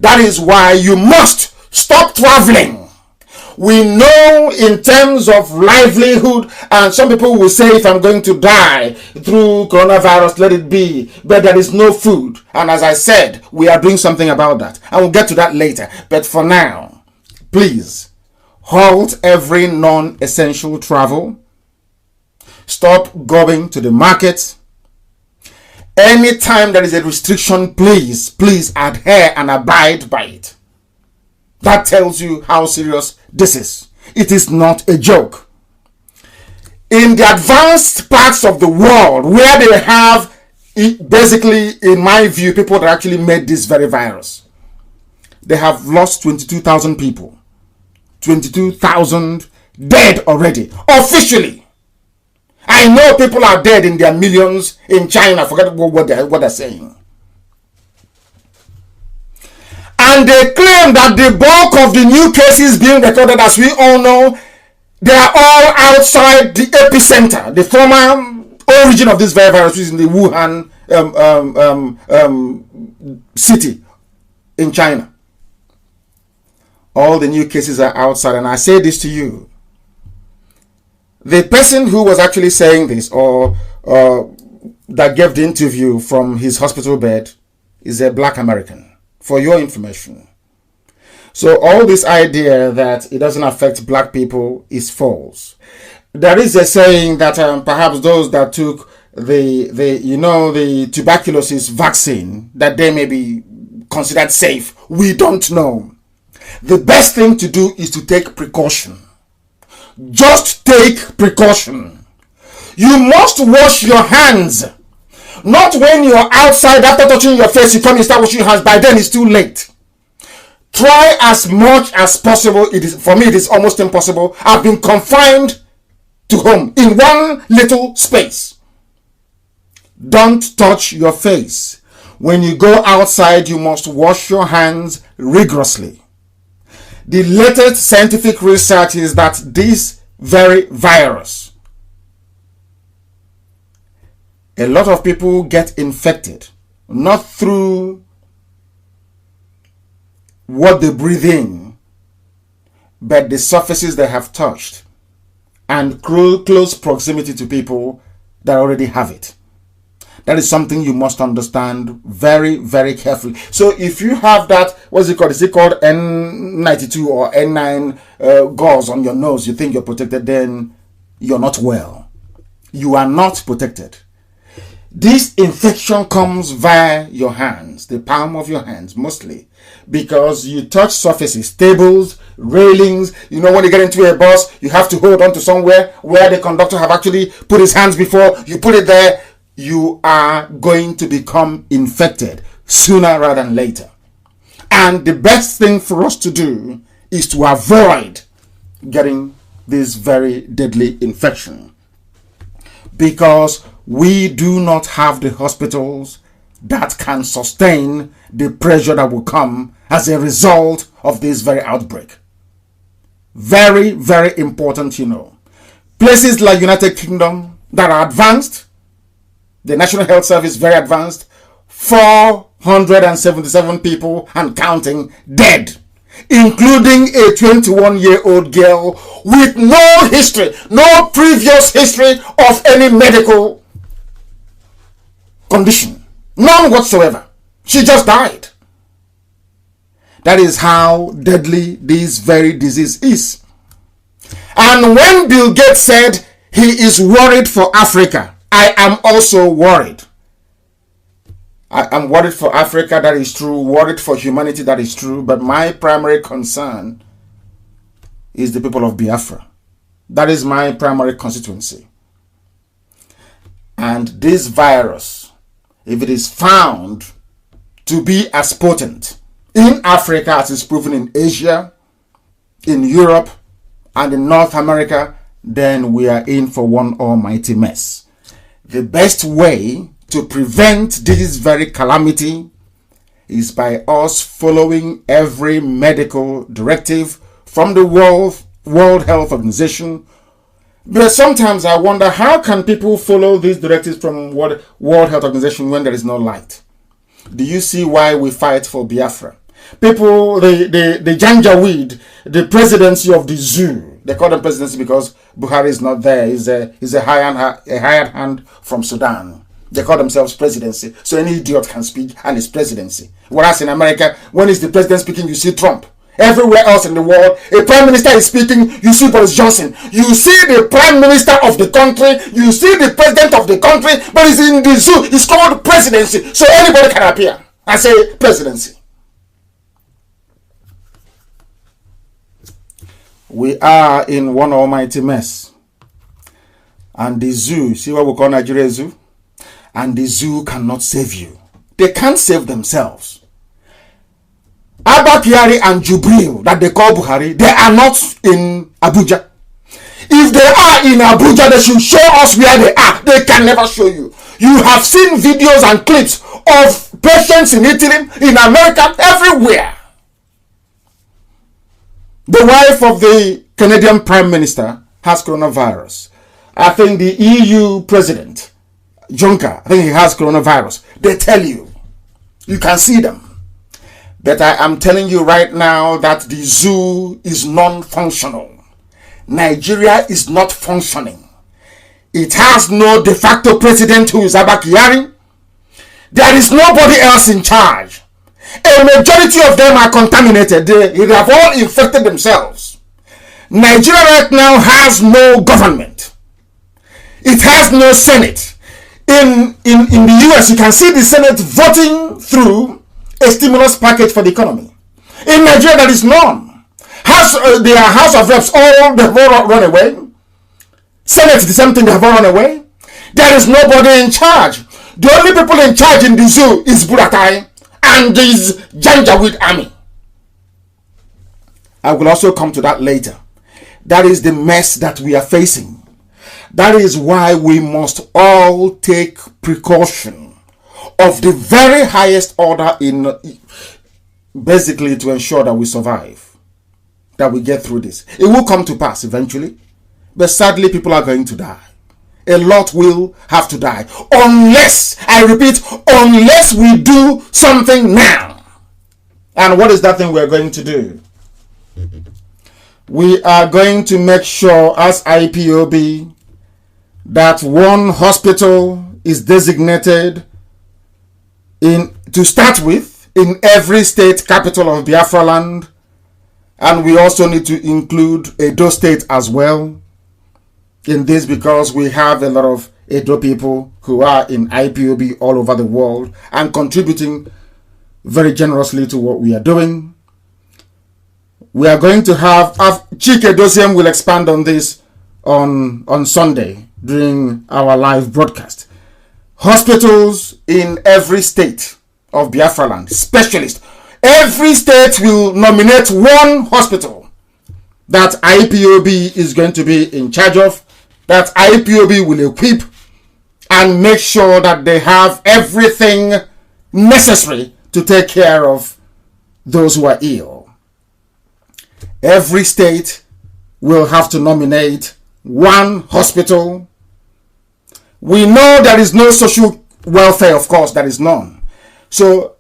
B: That is why you must stop traveling. We know in terms of livelihood, and some people will say, if I'm going to die through coronavirus, let it be. But there is no food. And as I said, we are doing something about that. And we'll get to that later. But for now, please, halt every non-essential travel. Stop going to the market. Anytime there is a restriction, please adhere and abide by it. That tells you how serious this is. It is not a joke. In the advanced parts of the world, where they have, basically, in my view, people that actually made this very virus, they have lost 22,000 people. 22,000 dead already, officially. I know people are dead in their millions in China. Forget what they're saying. And they claim that the bulk of the new cases being recorded, as we all know, they are all outside the epicenter, the former origin of this virus, which is in the Wuhan city in China. All the new cases are outside. And I say this to you. The person who was actually saying this, or that gave the interview from his hospital bed, is a black American. For your information. So all this idea that it doesn't affect black people is false. There is a saying that perhaps those that took the tuberculosis vaccine, that they may be considered safe. We don't know. The best thing to do is to take precaution. Just take precaution. You must wash your hands. Not when you're outside, after touching your face, you come and start washing your hands. By then, it's too late. Try as much as possible. For me, it is almost impossible. I've been confined to home in one little space. Don't touch your face. When you go outside, you must wash your hands rigorously. The latest scientific research is that this very virus, a lot of people get infected, not through what they breathe in, but the surfaces they have touched and close proximity to people that already have it. That is something you must understand very, very carefully. So if you have that, what's it called? Is it called N92 or N9 gauze on your nose, you think you're protected, then you're not well. You are not protected. This infection comes via your hands, the palm of your hands mostly, because you touch surfaces, tables, railings. You know, when you get into a bus, you have to hold on to somewhere where the conductor have actually put his hands before. You put it there, you are going to become infected sooner rather than later. And the best thing for us to do is to avoid getting this very deadly infection, because we do not have the hospitals that can sustain the pressure that will come as a result of this very outbreak. Very, very important, you know. Places like United Kingdom that are advanced, the National Health Service very advanced. For 177 people and counting dead, including a 21-year-old girl with no history, no previous history of any medical condition. None whatsoever. She just died. That is how deadly this very disease is. And when Bill Gates said he is worried for Africa, I am also worried. I am worried for Africa, that is true. Worried for humanity, that is true. But my primary concern is the people of Biafra. That is my primary constituency. And this virus, if it is found to be as potent in Africa as is proven in Asia, in Europe, and in North America, then we are in for one almighty mess. The best way to prevent this very calamity is by us following every medical directive from the World Health Organization. But sometimes I wonder, how can people follow these directives from World Health Organization when there is no light? Do you see why we fight for Biafra? People, the Janjaweed, the presidency of the zoo, they call them presidency because Buhari is not there. He's a hired hand from Sudan. They call themselves presidency. So any idiot can speak and it's presidency. Whereas in America, when it's the president speaking, you see Trump. Everywhere else in the world, a prime minister is speaking, you see Boris Johnson. You see the prime minister of the country, you see the president of the country, but it's in the zoo. It's called presidency. So anybody can appear and say presidency. We are in one almighty mess. And the zoo, see what we call Nigeria zoo? And the zoo cannot save you. They can't save themselves. Abba Kyari and Jubril, that they call Buhari, they are not in Abuja. If they are in Abuja, they should show us where they are. They can never show you. You have seen videos and clips of patients in Italy, in America, everywhere. The wife of the Canadian Prime Minister has coronavirus. I think the EU President, Juncker, I think he has coronavirus. They tell you. You can see them. But I am telling you right now that the zoo is non-functional. Nigeria is not functioning. It has no de facto president who is Abba Kyari. There is nobody else in charge. A majority of them are contaminated. They have all infected themselves. Nigeria right now has no government. It has no Senate. In the US, you can see the Senate voting through a stimulus package for the economy. In Nigeria, there is none. Their House of Reps, they have all run away. Senate, the same thing, they have all run away. There is nobody in charge. The only people in charge in the zoo is Buratai and this Janjaweed army. I will also come to that later. That is the mess that we are facing. That is why we must all take precaution of the very highest order in basically to ensure that we survive, that we get through this. It will come to pass eventually, but sadly people are going to die. A lot will have to die unless, I repeat, unless we do something now. And what is that thing we are going to do? We are going to make sure as IPOB that one hospital is designated to start with in every state capital of Biafra land, and we also need to include Edo State as well in this, because we have a lot of Edo people who are in IPOB all over the world and contributing very generously to what we are doing. We are going to have Chike Dosiem will expand on this on Sunday during our live broadcast. Hospitals in every state of Biafra land, specialists. Every state will nominate one hospital that IPOB is going to be in charge of, that IPOB will equip and make sure that they have everything necessary to take care of those who are ill. Every state will have to nominate one hospital. We know there is no social welfare, of course, there is none. So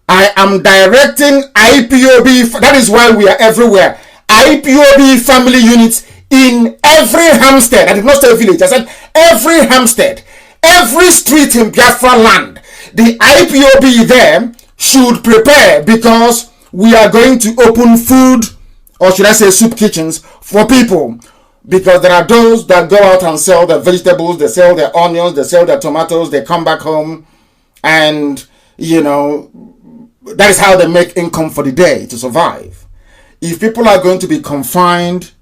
B: I am directing IPOB, that is why we are everywhere, IPOB family units in every Hampstead. I did not say village, I said every Hampstead, every street in Biafra land. The IPOB there should prepare, because we are going to open food, or should I say soup kitchens, for people. Because there are those that go out and sell their vegetables, they sell their onions, they sell their tomatoes, they come back home, and that is how they make income for the day to survive. If people are going to be confined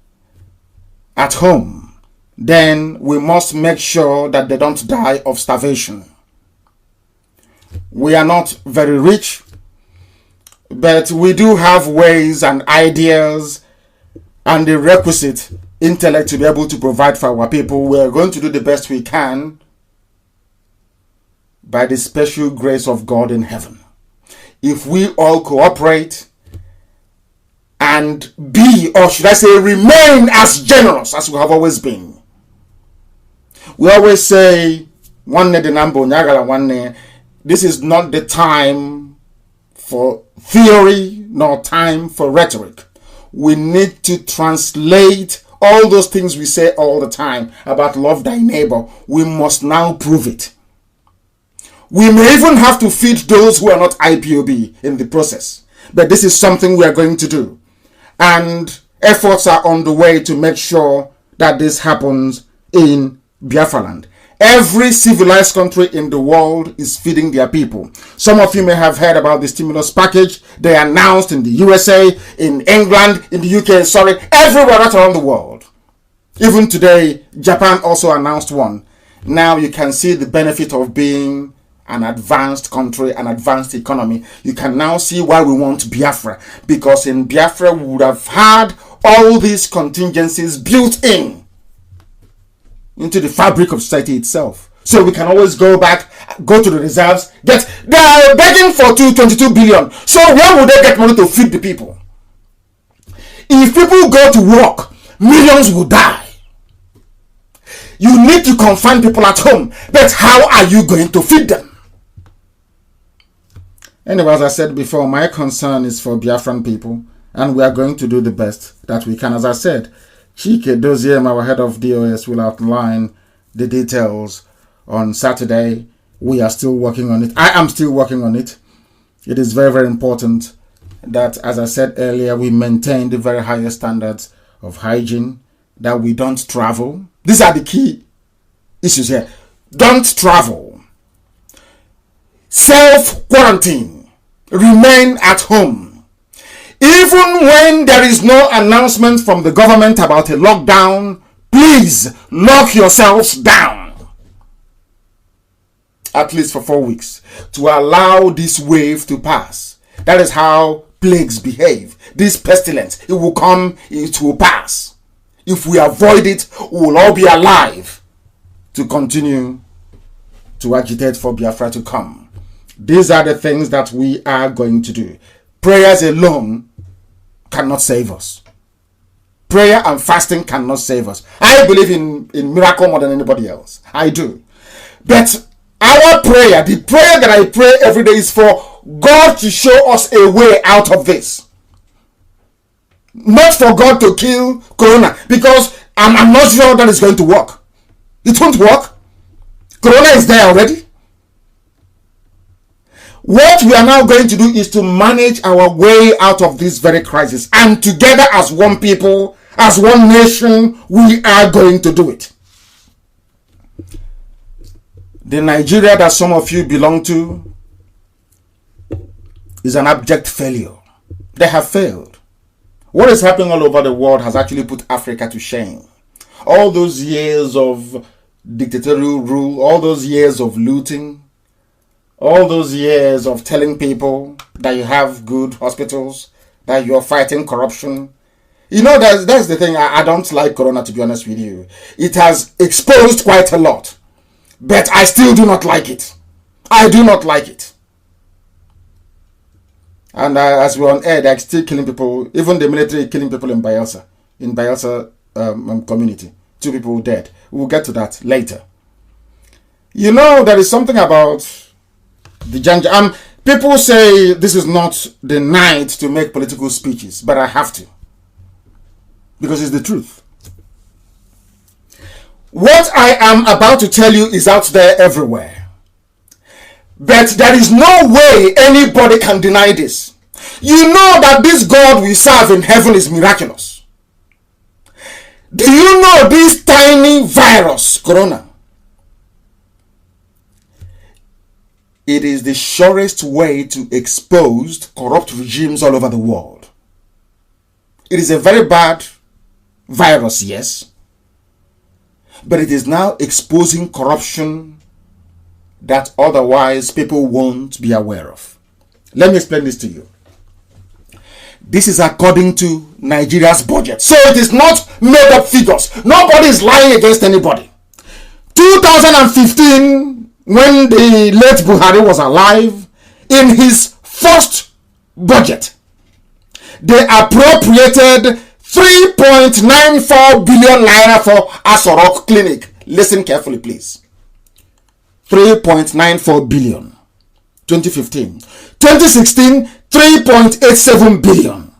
B: at home, then we must make sure that they don't die of starvation. We are not very rich, but we do have ways and ideas and the requisite intellect to be able to provide for our people. We are going to do the best we can by the special grace of God in heaven. If we all cooperate and be, or should I say remain, as generous as we have always been. We always say, this is not the time for theory nor time for rhetoric. We need to translate all those things we say all the time about love thy neighbor. We must now prove it. We may even have to feed those who are not IPOB in the process. But this is something we are going to do. And efforts are on the way to make sure that this happens in Biafra land. Every civilized country in the world is feeding their people. Some of you may have heard about the stimulus package they announced in the USA, in England, in the UK, everywhere right around the world. Even today, Japan also announced one. Now you can see the benefit of being an advanced country, an advanced economy. You can now see why we want Biafra. Because in Biafra, we would have had all these contingencies built into the fabric of society itself. So we can always go back, go to the reserves, they are begging for 22 billion. So where would they get money to feed the people? If people go to work, millions will die. You need to confine people at home, but how are you going to feed them? Anyway, as I said before, my concern is for Biafran people, and we are going to do the best that we can. As I said, Chike Doziem, our head of DOS, will outline the details on Saturday. We are still working on it. I am still working on it. It is very, very important that, as I said earlier, we maintain the very highest standards of hygiene, that we don't travel. These are the key issues here. Don't travel. Self-quarantine. Remain at home. Even when there is no announcement from the government about a lockdown, please lock yourselves down. At least for 4 weeks. To allow this wave to pass. That is how plagues behave. This pestilence, it will come, it will pass. If we avoid it, we will all be alive to continue to agitate for Biafra to come. These are the things that we are going to do. Prayers alone cannot save us. Prayer and fasting cannot save us. I believe in miracle more than anybody else. I do. But our prayer, the prayer that I pray every day, is for God to show us a way out of this. Not for God to kill Corona, because I'm not sure that is going to work. It won't work. Corona is there already. What we are now going to do is to manage our way out of this very crisis. And together as one people, as one nation, we are going to do it. The Nigeria that some of you belong to is an abject failure. They have failed. What is happening all over the world has actually put Africa to shame. All those years of dictatorial rule, all those years of looting, all those years of telling people that you have good hospitals, that you're fighting corruption. You know, that's the thing. I don't like Corona, to be honest with you. It has exposed quite a lot. But I still do not like it. I do not like it. And as we're on air, they're still killing people. Even the military killing people in Bayelsa community. 2 people dead. We'll get to that later. You know, there is something about the Janja. People say this is not the night to make political speeches, but I have to. Because it's the truth. What I am about to tell you is out there everywhere. But there is no way anybody can deny this. You know that this God we serve in heaven is miraculous. Do you know this tiny virus, corona? It is the surest way to expose corrupt regimes all over the world. It is a very bad virus, yes, but it is now exposing corruption that otherwise people won't be aware of. Let me explain this to you. This is according to Nigeria's budget. So it is not made up figures. Nobody is lying against anybody. 2015, when the late Buhari was alive, in his first budget, they appropriated 3.94 billion naira for Asorok Clinic. Listen carefully, please. 3.94 billion. 2015. 2016, 3.87 billion.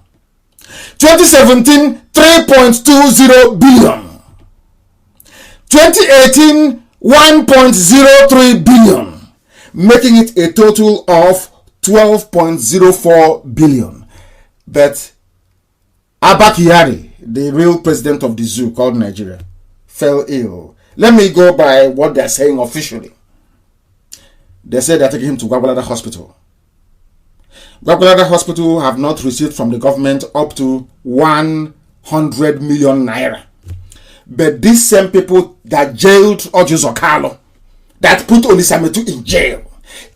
B: 2017, 3.20 billion. 2018, 1.03 billion, making it a total of 12.04 billion. But Abba Kyari, the real president of the zoo called Nigeria, fell ill. Let me go by what they're saying officially. They said they're taking him to Gwagwalada Hospital. Gwagwalada Hospital have not received from the government up to 100 million naira. But these same people that jailed Ojo Okalo, that put Olisametu in jail,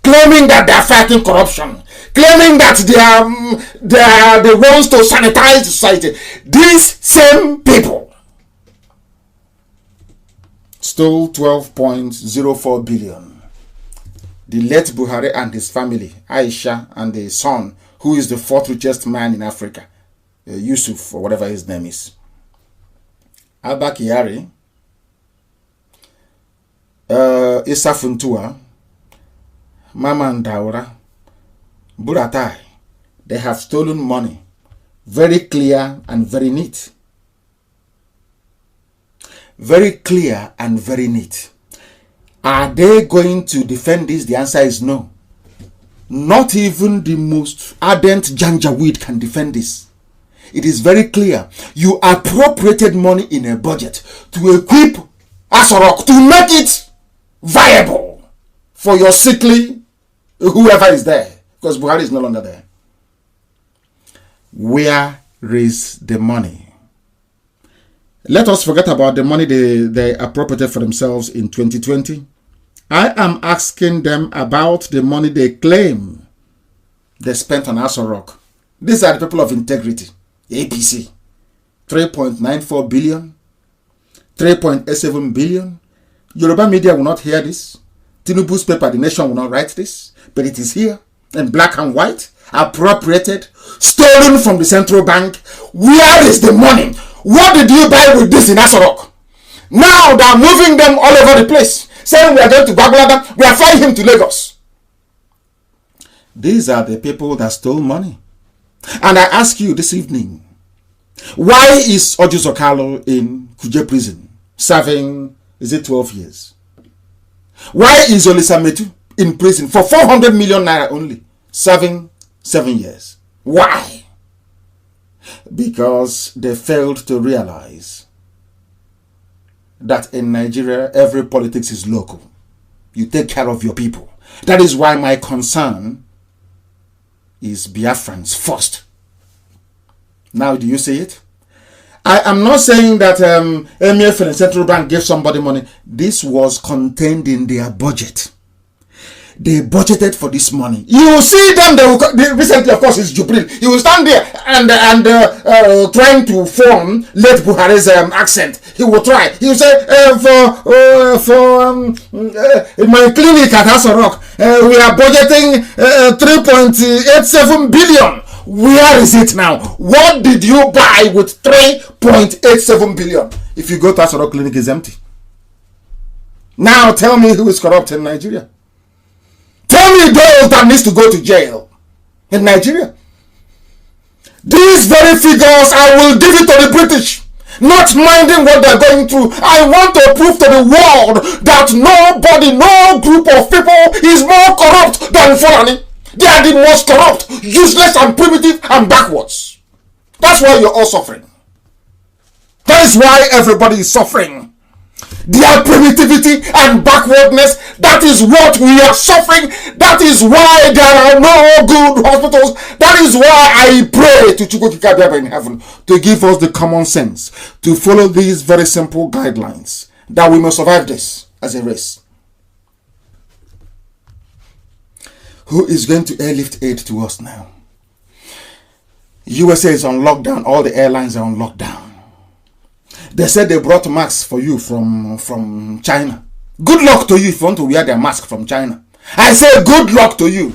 B: claiming that they are fighting corruption, claiming that they are the ones to sanitize society. These same people stole 12.04 billion. The late Buhari and his family, Aisha and the son, who is the fourth richest man in Africa, Yusuf or whatever his name is. Abba Kyari, Issa Funtua, Mama Ndaura, Buratai, they have stolen money. Very clear and very neat. Very clear and very neat. Are they going to defend this? The answer is no. Not even the most ardent Janjaweed can defend this. It is very clear. You appropriated money in a budget to equip Asorok, to make it viable for your sickly whoever is there, because Buhari is no longer there. Where is the money? Let us forget about the money they appropriated for themselves in 2020. I am asking them about the money they claim they spent on Asorok. These are the people of integrity. APC. 3.94 billion. 3.87 billion. Yoruba media will not hear this. Tinubu's paper, The Nation, will not write this. But it is here in black and white. Appropriated. Stolen from the central bank. Where is the money? What did you buy with this in Asorok? Now they are moving them all over the place. Saying we are going to Gwagwalada. We are flying him to Lagos. These are the people that stole money. And I ask you this evening, why is Ojo Okalo in Kuje prison serving, is it 12 years? Why is Olisametu in prison for 400 million naira only, serving 7 years? Why? Because they failed to realize that in Nigeria, every politics is local. You take care of your people. That is why my concern is Biafrans first. Now, do you see it? I am not saying that MEF and the Central Bank gave somebody money. This was contained in their budget. They budgeted for this money. You will see them. Recently, of course, it's Jubril. He will stand there and trying to form late Buhari's accent. He will try. He will say, in my clinic at Asorok, we are budgeting 3.87 billion. Where is it now? What did you buy with 3.87 billion? If you go to Asorok clinic, it's empty. Now tell me who is corrupt in Nigeria. Tell me those that needs to go to jail in Nigeria. These very figures, I will give it to the British, not minding what they're going through. I want to prove to the world that nobody, no group of people is more corrupt than Fulani. They are the most corrupt, useless and primitive and backwards. That's why you're all suffering. That is why everybody is suffering. Their primitivity and backwardness, that is what we are suffering. That is why there are no good hospitals. That is why I pray to Chukwukika in heaven to give us the common sense to follow these very simple guidelines, that we must survive this as a race. Who is going to airlift aid to us now? USA is on lockdown. All the airlines are on lockdown. They said they brought masks for you from China. Good luck to you if you want to wear their mask from China. I say good luck to you.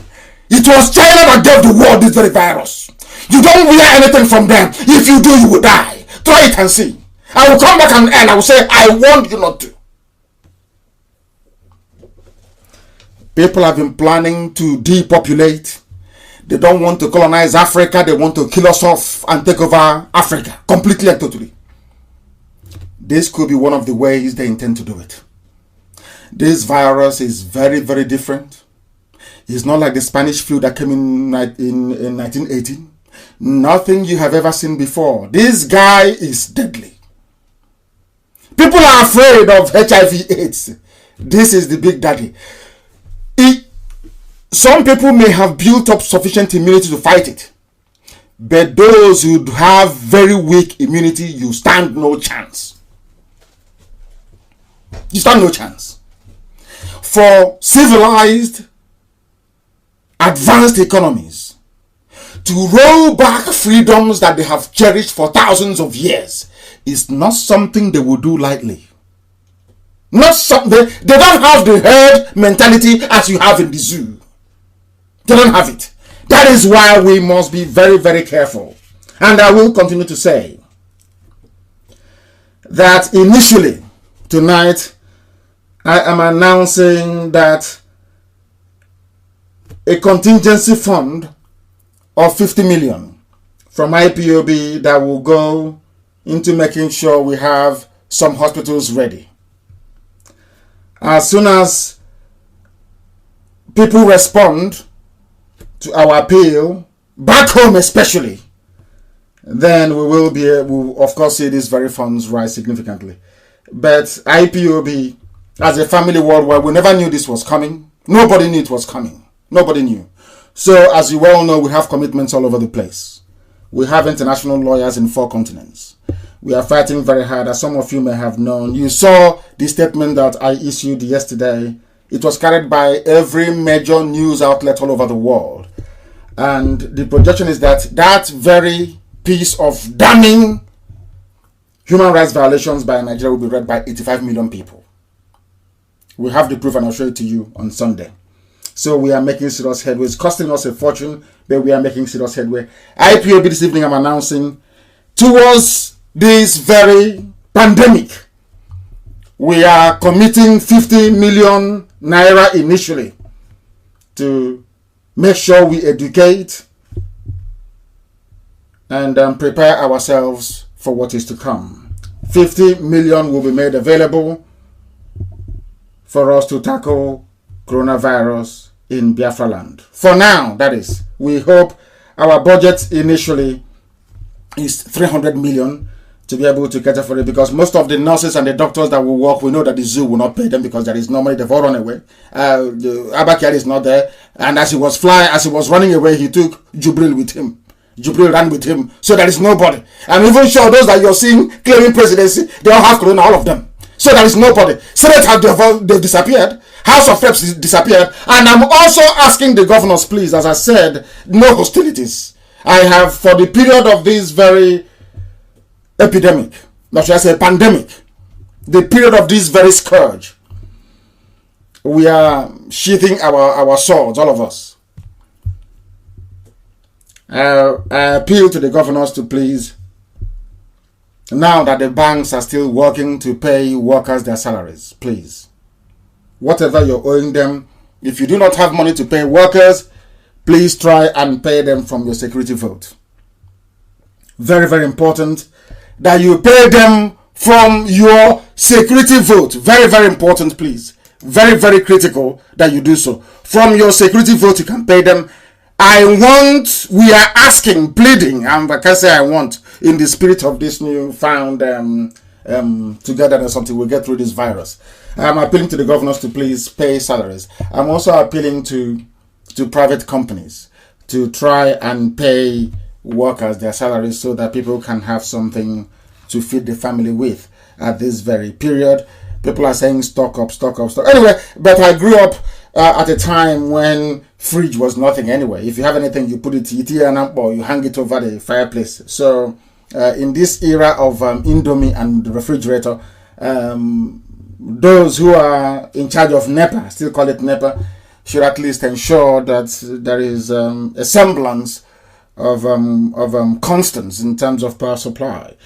B: It was China that gave the world this very virus. You don't wear anything from them. If you do, you will die. Try it and see. I will come back and I will say, I warned you not to. People have been planning to depopulate. They don't want to colonize Africa. They want to kill us off and take over Africa completely and totally. This could be one of the ways they intend to do it. This virus is very, very different. It's not like the Spanish flu that came in 1918. Nothing you have ever seen before. This guy is deadly. People are afraid of HIV/AIDS. This is the big daddy. Some people may have built up sufficient immunity to fight it. But those who have very weak immunity, you stand no chance. You stand no chance. For civilized, advanced economies to roll back freedoms that they have cherished for thousands of years is not something they will do lightly. Not something they don't have the herd mentality as you have in the zoo. They don't have it. That is why we must be very, very careful. And I will continue to say that initially tonight I am announcing that a contingency fund of 50 million from IPOB that will go into making sure we have some hospitals ready. As soon as people respond to our appeal, back home especially, then we will of course see these very funds rise significantly. But IPOB, as a family worldwide, we never knew this was coming. Nobody knew it was coming. Nobody knew. So, as you well know, we have commitments all over the place. We have international lawyers in 4 continents. We are fighting very hard, as some of you may have known. You saw the statement that I issued yesterday. It was carried by every major news outlet all over the world. And the projection is that that very piece of damning human rights violations by Nigeria will be read by 85 million people. We have the proof and I'll show it to you on Sunday. So we are making serious headway. It's costing us a fortune, but we are making serious headway. IPOB this evening I'm announcing, towards this very pandemic, we are committing 50 million naira initially to make sure we educate and prepare ourselves for what is to come. 50 million will be made available for us to tackle coronavirus in Biafra land. For now, that is. We hope our budget initially is 300 million to be able to cater for it, because most of the nurses and the doctors that will work, we know that the zoo will not pay them because there is no money. They've all run away. Abakari is not there, and as he was running away, he took Jubril with him. Jubril ran with him, so there is nobody. I'm even sure those that you're seeing claiming presidency, they all have corona, all of them. So there is nobody. Senate have they've disappeared. House of Reps disappeared, and I'm also asking the governors, please, as I said, no hostilities. I have, for the period of this very epidemic, not should I say pandemic, the period of this very scourge, we are sheathing our swords, all of us. I appeal to the governors to please, now that the banks are still working to pay workers their salaries, please, whatever you're owing them, If you do not have money to pay workers, please try and pay them from your security vote. Very, very important that you pay them from your security vote. Very, very important, please. Very, very critical that you do so. From your security vote, you can pay them. We are asking, pleading, and I can say I want, in the spirit of this newfound togetherness or something, we'll get through this virus. I'm appealing to the governors to please pay salaries. I'm also appealing to private companies to try and pay workers their salaries so that people can have something to feed the family with at this very period. People are saying stock up. Anyway, but I grew up at a time when fridge was nothing anyway. If you have anything, you put it or you hang it over the fireplace. So in this era of Indomie and the refrigerator, those who are in charge of NEPA, still call it NEPA, should at least ensure that there is a semblance of constants in terms of power supply,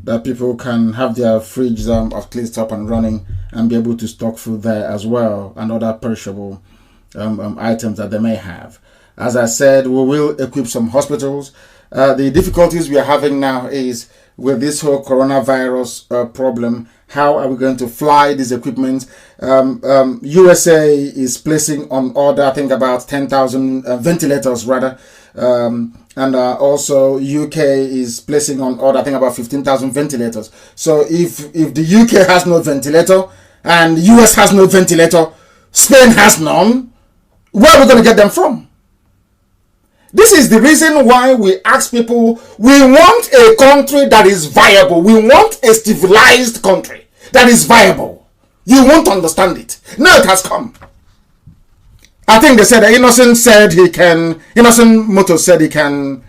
B: that people can have their fridge at least up and running and be able to stock food there as well, and other perishable items that they may have. As I said, we will equip some hospitals. The difficulties we are having now is with this whole coronavirus problem. How are we going to fly this equipment? USA is placing on order, I think, about 10,000 ventilators rather. And also UK is placing on order, I think, about 15,000 ventilators. So if the UK has no ventilator and US has no ventilator, Spain has none, where are we going to get them from? This is the reason why we ask people, we want a country that is viable. We want a civilized country that is viable. You won't understand it. Now it has come. I think they said that Innocent Motors said he can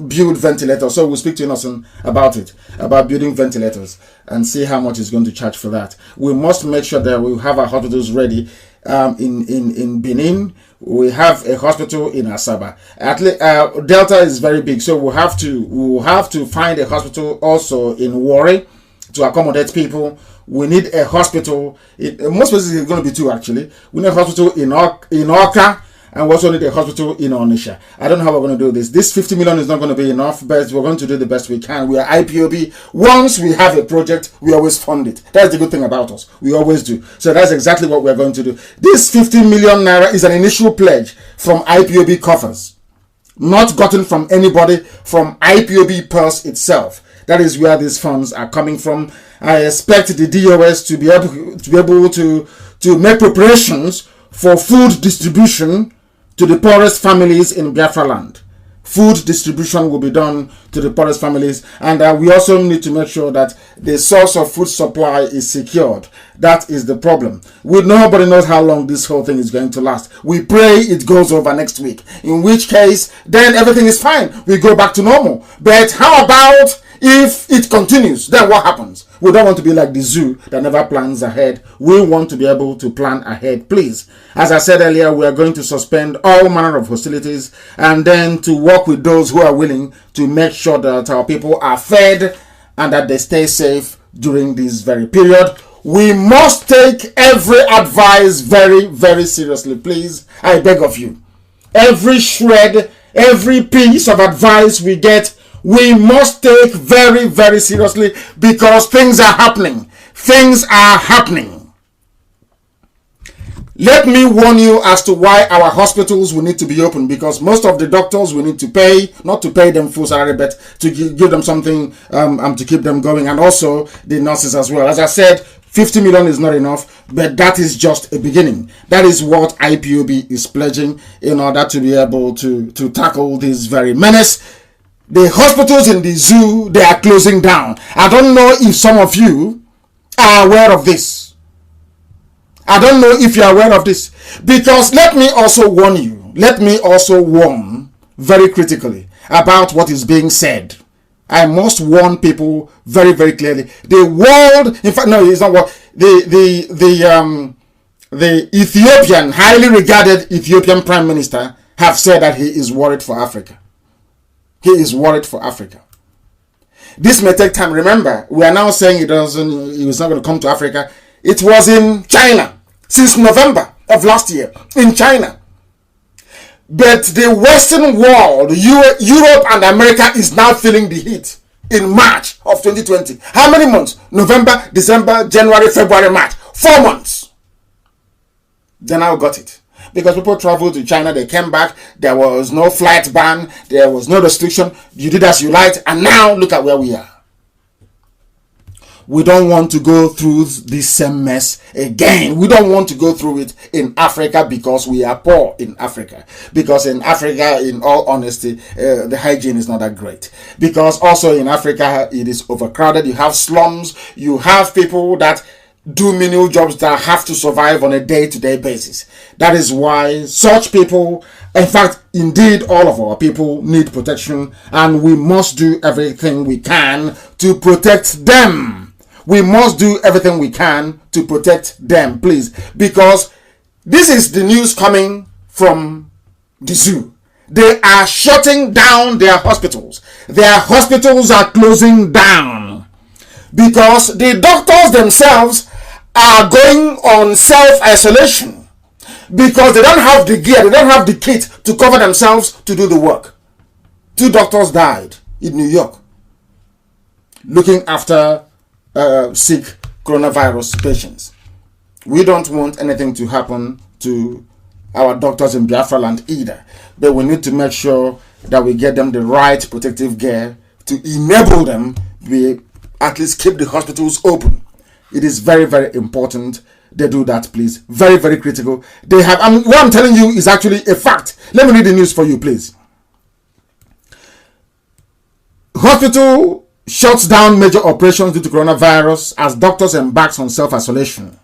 B: build ventilators. So we'll speak to Innocent about it, about building ventilators, and see how much he's going to charge for that. We must make sure that we have our hospitals ready. In Benin, we have a hospital in Asaba. Delta is very big, so we'll have to find a hospital also in Warri to accommodate people. We need a hospital. Most places it's going to be two actually. We need a hospital in Oka, and we also need a hospital in Onitsha. I don't know how we're going to do this. This 50 million is not going to be enough, but we're going to do the best we can. We are IPOB. Once we have a project, we always fund it. That's the good thing about us. We always do. So that's exactly what we're going to do. This 50 million naira is an initial pledge from IPOB coffers, not gotten from anybody, from IPOB purse itself. That is where these funds are coming from. I expect the DOS to be able to make preparations for food distribution to the poorest families in Biafra land. Food distribution will be done to the poorest families, and we also need to make sure that the source of food supply is secured. That is the problem. Nobody knows how long this whole thing is going to last. We pray it goes over next week, in which case then everything is fine. We go back to normal. But how about if it continues? Then what happens? We don't want to be like the zoo that never plans ahead. We want to be able to plan ahead, please. As I said earlier, we are going to suspend all manner of hostilities and then to work with those who are willing to make sure that our people are fed and that they stay safe during this very period. We must take every advice very, very seriously, please. I beg of you. Every shred, every piece of advice we get, we must take very, very seriously, because things are happening. Things are happening. Let me warn you as to why our hospitals will need to be open, because most of the doctors we need to pay, not to pay them full salary, but to give them something to keep them going, and also the nurses as well. As I said, 50 million is not enough, but that is just a beginning. That is what IPOB is pledging in order to be able to tackle this very menace. The hospitals in the zoo, they are closing down. I don't know if some of you are aware of this. I don't know if you are aware of this. Because let me also warn you. Let me also warn very critically about what is being said. I must warn people very, very clearly. The world, in fact, no, it's not what the Ethiopian, highly regarded Ethiopian Prime Minister have said that he is worried for Africa. He is worried for Africa. This may take time. Remember, we are now saying he was not going to come to Africa. It was in China since November. of last year in China. But the Western world, Europe and America, is now feeling the heat in March of 2020. How many months? November, December, January, February, March. 4 months. They now got it. Because people traveled to China, they came back, there was no flight ban, there was no restriction, you did as you liked, and now look at where we are. We don't want to go through this same mess again. We don't want to go through it in Africa because we are poor in Africa. Because in Africa, in all honesty, the hygiene is not that great. Because also in Africa, it is overcrowded. You have slums. You have people that do menial jobs that have to survive on a day-to-day basis. That is why such people, in fact, indeed, all of our people need protection, and we must do everything we can to protect them. We must do everything we can to protect them, please. Because this is the news coming from the zoo. They are shutting down their hospitals. Their hospitals are closing down. Because the doctors themselves are going on self-isolation. Because they don't have the gear, they don't have the kit to cover themselves to do the work. 2 doctors died in New York looking after sick coronavirus patients. We don't want anything to happen to our doctors in Biafra land either, but we need to make sure that we get them the right protective gear to enable them to at least keep the hospitals open. It is very, very important they do that, please. Very, very critical. They have, what I'm telling you is actually a fact. Let me read the news for you, please. Hospital shuts down major operations due to coronavirus as doctors embark on self-isolation.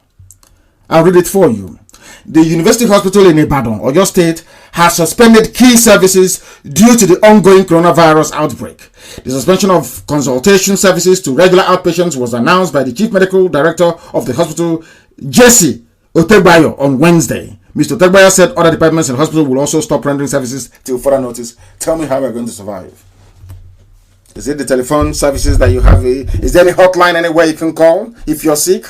B: I'll read it for you. The University Hospital in Ibadan, Oyo State, has suspended key services due to the ongoing coronavirus outbreak. The suspension of consultation services to regular outpatients was announced by the Chief Medical Director of the hospital, Jesse Otegbayo, on Wednesday. Mr. Otegbayo said other departments in the hospital will also stop rendering services till further notice. Tell me how we're going to survive. Is it the telephone services that you have? Is there any hotline anywhere you can call if you're sick?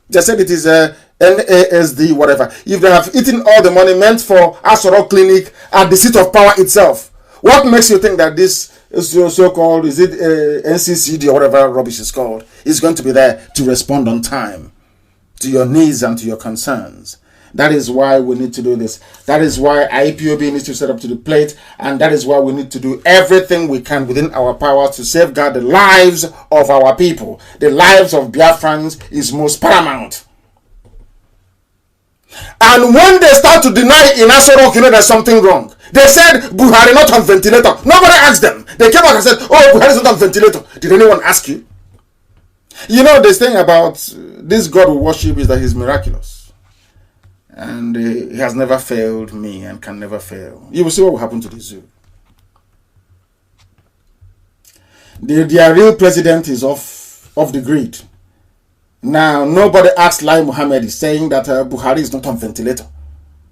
B: They said it is a NASD, whatever. If they have eaten all the money meant for Asoro Clinic at the seat of power itself, what makes you think that this is so-called, is it NCCD or whatever rubbish is called, is going to be there to respond on time to your needs and to your concerns? That is why we need to do this. That is why IPOB needs to set up to the plate, and that is why we need to do everything we can within our power to safeguard the lives of our people. The lives of Biafrans is most paramount. And when they start to deny in Asoro, there's something wrong. They said Buhari not on ventilator. Nobody asked them. They came out and said, oh, Buhari is not on ventilator. Did anyone ask you? You know, this thing about this God we worship is that he's miraculous. And he has never failed me and can never fail. You will see what will happen to the zoo. Their real president is off the grid. Now, nobody asked Lai Mohammed is saying that Buhari is not on ventilator.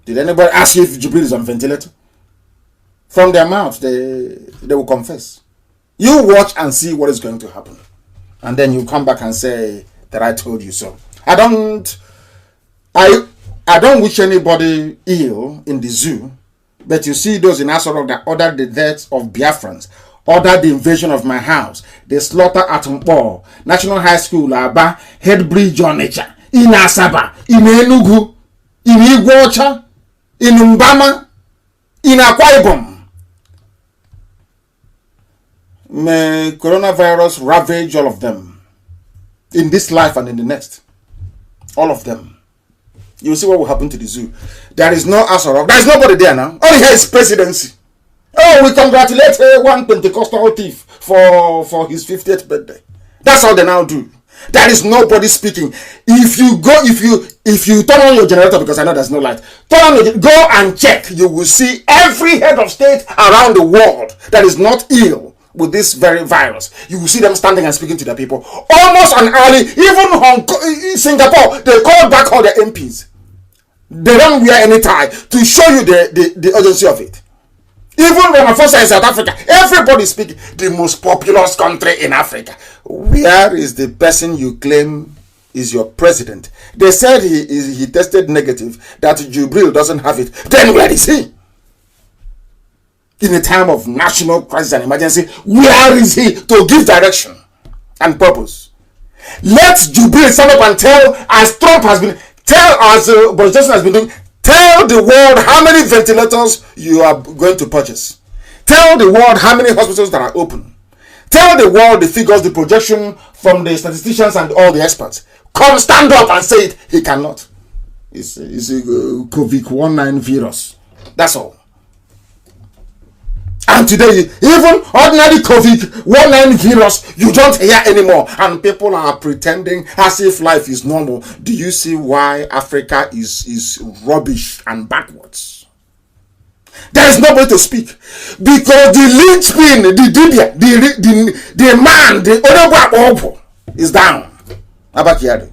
B: Did anybody ask you if Jibril is on ventilator? From their mouth, they will confess. You watch and see what is going to happen. And then you come back and say that I told you so. I don't wish anybody ill in the zoo, but you see those in Asoro that ordered the deaths of Biafrans, ordered the invasion of my house, the slaughter at Mpo, National High School, Aba, Head Bridge, Onitsha, in Asaba, in Enugu, in Iguacha, in Mbama, in Akwa Ibom. May coronavirus ravage all of them in this life and in the next. All of them. You will see what will happen to the zoo. There is no Asoro. There is nobody there now. All here is presidency. Oh, we congratulate one Pentecostal thief for his 50th birthday. That's all they now do. There is nobody speaking. If you turn on your generator, because I know there's no light, go and check. You will see every head of state around the world that is not ill with this very virus. You will see them standing and speaking to their people. Almost an hourly. Even Singapore, they called back all their MPs. They don't wear any tie to show you the urgency of it. Even Ramaphosa in South Africa, everybody is speaking. The most populous country in Africa. Where is the person you claim is your president. They said he tested negative, that Jubril doesn't have it. Then where is he? In a time of national crisis and emergency, where is he to give direction and purpose? Let Jubril stand up and tell, as Trump has been, as Boris Johnson has been doing, tell the world how many ventilators you are going to purchase. Tell the world how many hospitals that are open. Tell the world the figures, the projection from the statisticians and all the experts. Come stand up and say it. He cannot. It's a COVID-19 virus. That's all. And today, even ordinary COVID-19 virus, you don't hear anymore. And people are pretending as if life is normal. Do you see why Africa is rubbish and backwards? There is nobody to speak. Because the linchpin, the dibia, the man, the Onobo is down. Abakiade.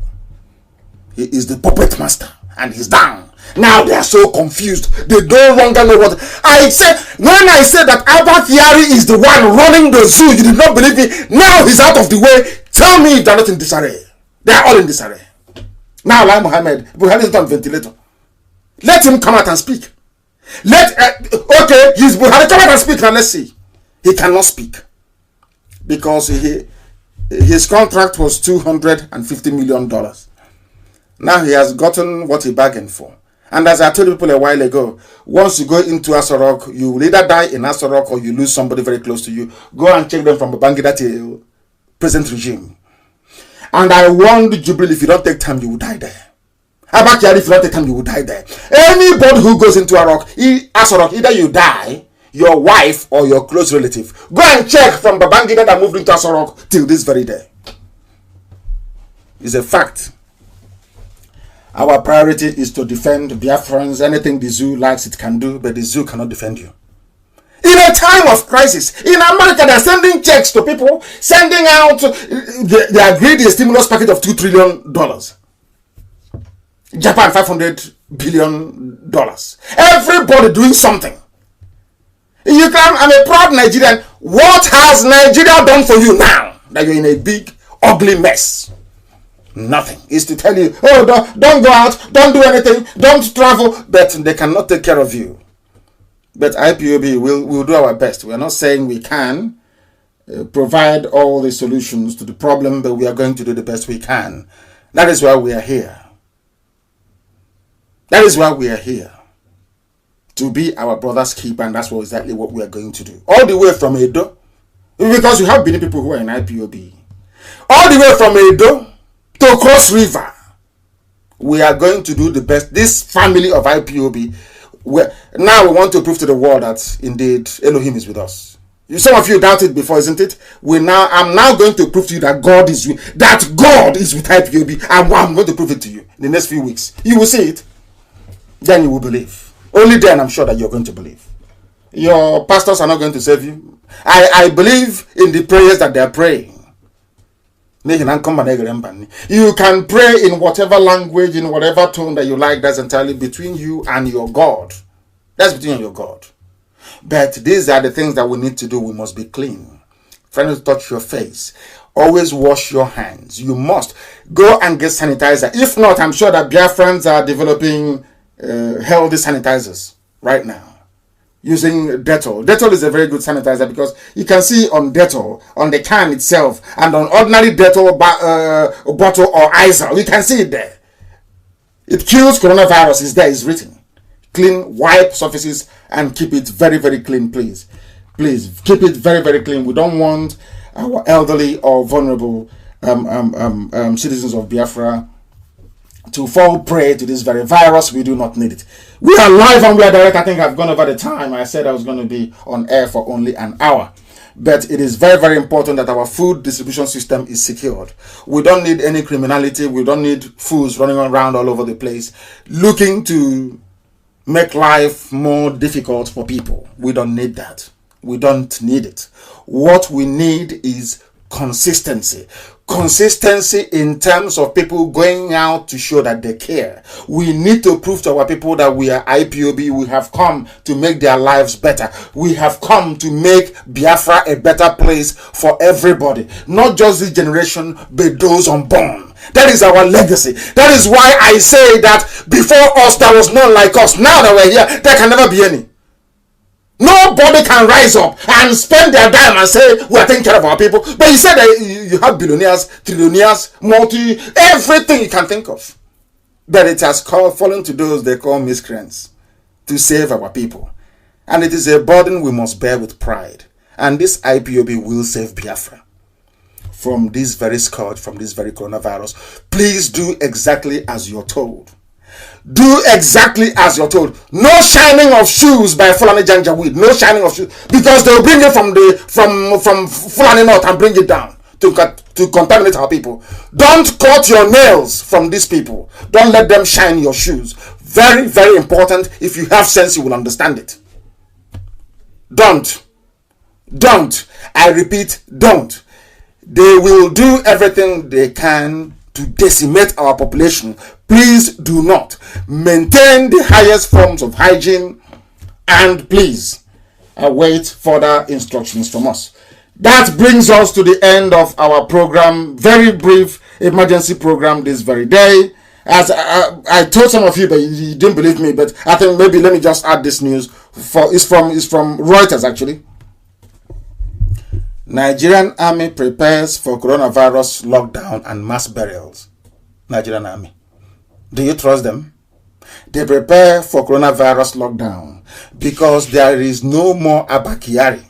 B: He is the puppet master and he's down. Now they are so confused. They no longer know what I said. When I said that Abakiari is the one running the zoo, you did not believe me. Now he's out of the way. Tell me if they're not in disarray. They are all in disarray. Now, like Mohammed, Buhari is not on ventilator. Let him come out and speak. Okay, he's Buhari, come out and speak now. Let's see. He cannot speak because his contract was $250 million. Now he has gotten what he bargained for. And as I told people a while ago, once you go into Aso Rock, you will either die in Aso Rock or you lose somebody very close to you. Go and check them from Babangida till present regime. And I warned Jubril, if you don't take time, you will die there. Abakiari, if you don't take time, you will die there. Anybody who goes into Aso Rock, either you die, your wife, or your close relative. Go and check from Babangida that moved into Aso Rock till this very day. It's a fact. Our priority is to defend Biafrans. Anything the zoo likes, it can do, but the zoo cannot defend you. In a time of crisis, in America, they're sending checks to people, sending out, they agreed a stimulus package of $2 trillion. Japan, $500 billion. Everybody doing something. I'm a proud Nigerian. What has Nigeria done for you now that you're in a big, ugly mess? Nothing. Is to tell you, oh, don't go out, don't do anything, don't travel, but they cannot take care of you. But IPOB will do our best. We are not saying we can provide all the solutions to the problem, but we are going to do the best we can. That is why we are here. That is why we are here. To be our brother's keeper, and that's exactly what we are going to do. All the way from Edo, because you have many people who are in IPOB. All the way from Edo to Cross River, we are going to do the best. This family of IPOB, now we want to prove to the world that indeed Elohim is with us. Some of you doubted before, isn't it? I'm now going to prove to you that God is with IPOB, and I'm going to prove it to you in the next few weeks. You will see it, then you will believe. Only then I'm sure that you're going to believe. Your pastors are not going to save you. I believe in the prayers that they are praying. You can pray in whatever language, in whatever tone that you like. That's entirely between you and your God. That's between you and your God. But these are the things that we need to do. We must be clean. Try not to touch your face. Always wash your hands. You must go and get sanitizer. If not, I'm sure that Biafrans are developing healthy sanitizers right now. Using Dettol. Dettol is a very good sanitizer because you can see on Dettol, on the can itself, and on ordinary Dettol bottle or Izal, you can see it there. It kills coronavirus. It's there, it's written. Clean, wipe surfaces, and keep it very, very clean, please. Please, keep it very, very clean. We don't want our elderly or vulnerable citizens of Biafra to fall prey to this very virus. We do not need it. We are live and we are direct. I think I've gone over the time. I said I was going to be on air for only an hour. But it is very, very important that our food distribution system is secured. We don't need any criminality. We don't need fools running around all over the place looking to make life more difficult for people. We don't need that. We don't need it. What we need is consistency. consistency in terms of people going out to show that they care. We need to prove to our people that we are IPOB. We have come to make their lives better. We have come to make Biafra a better place for everybody, not just this generation, but those unborn. That is our legacy. That is why I say that before us there was none like us. Now that we're here, there can never be any. Nobody can rise up and spend their dime and say we are taking care of our people. But you said that you have billionaires, trillionaires, everything you can think of. But it has fallen to those they call miscreants to save our people. And it is a burden we must bear with pride. And this IPOB will save Biafra from this very scourge, from this very coronavirus. Please do exactly as you're told. Do exactly as you're told. No shining of shoes by Fulani Janjaweed. No shining of shoes, because they'll bring it from Fulani North and bring it down to contaminate our people. Don't cut your nails from these people. Don't let them shine your shoes. Very, very important. If you have sense, you will understand it. Don't. I repeat, don't. They will do everything they can to decimate our population. Please do not. Maintain the highest forms of hygiene, and please await further instructions from us. That brings us to the end of our program. Very brief emergency program this very day. As I told some of you, but you didn't believe me, but I think maybe let me just add this news. It's from Reuters actually. Nigerian army prepares for coronavirus lockdown and mass burials. Nigerian army. Do you trust them? They prepare for coronavirus lockdown because there is no more Abakari.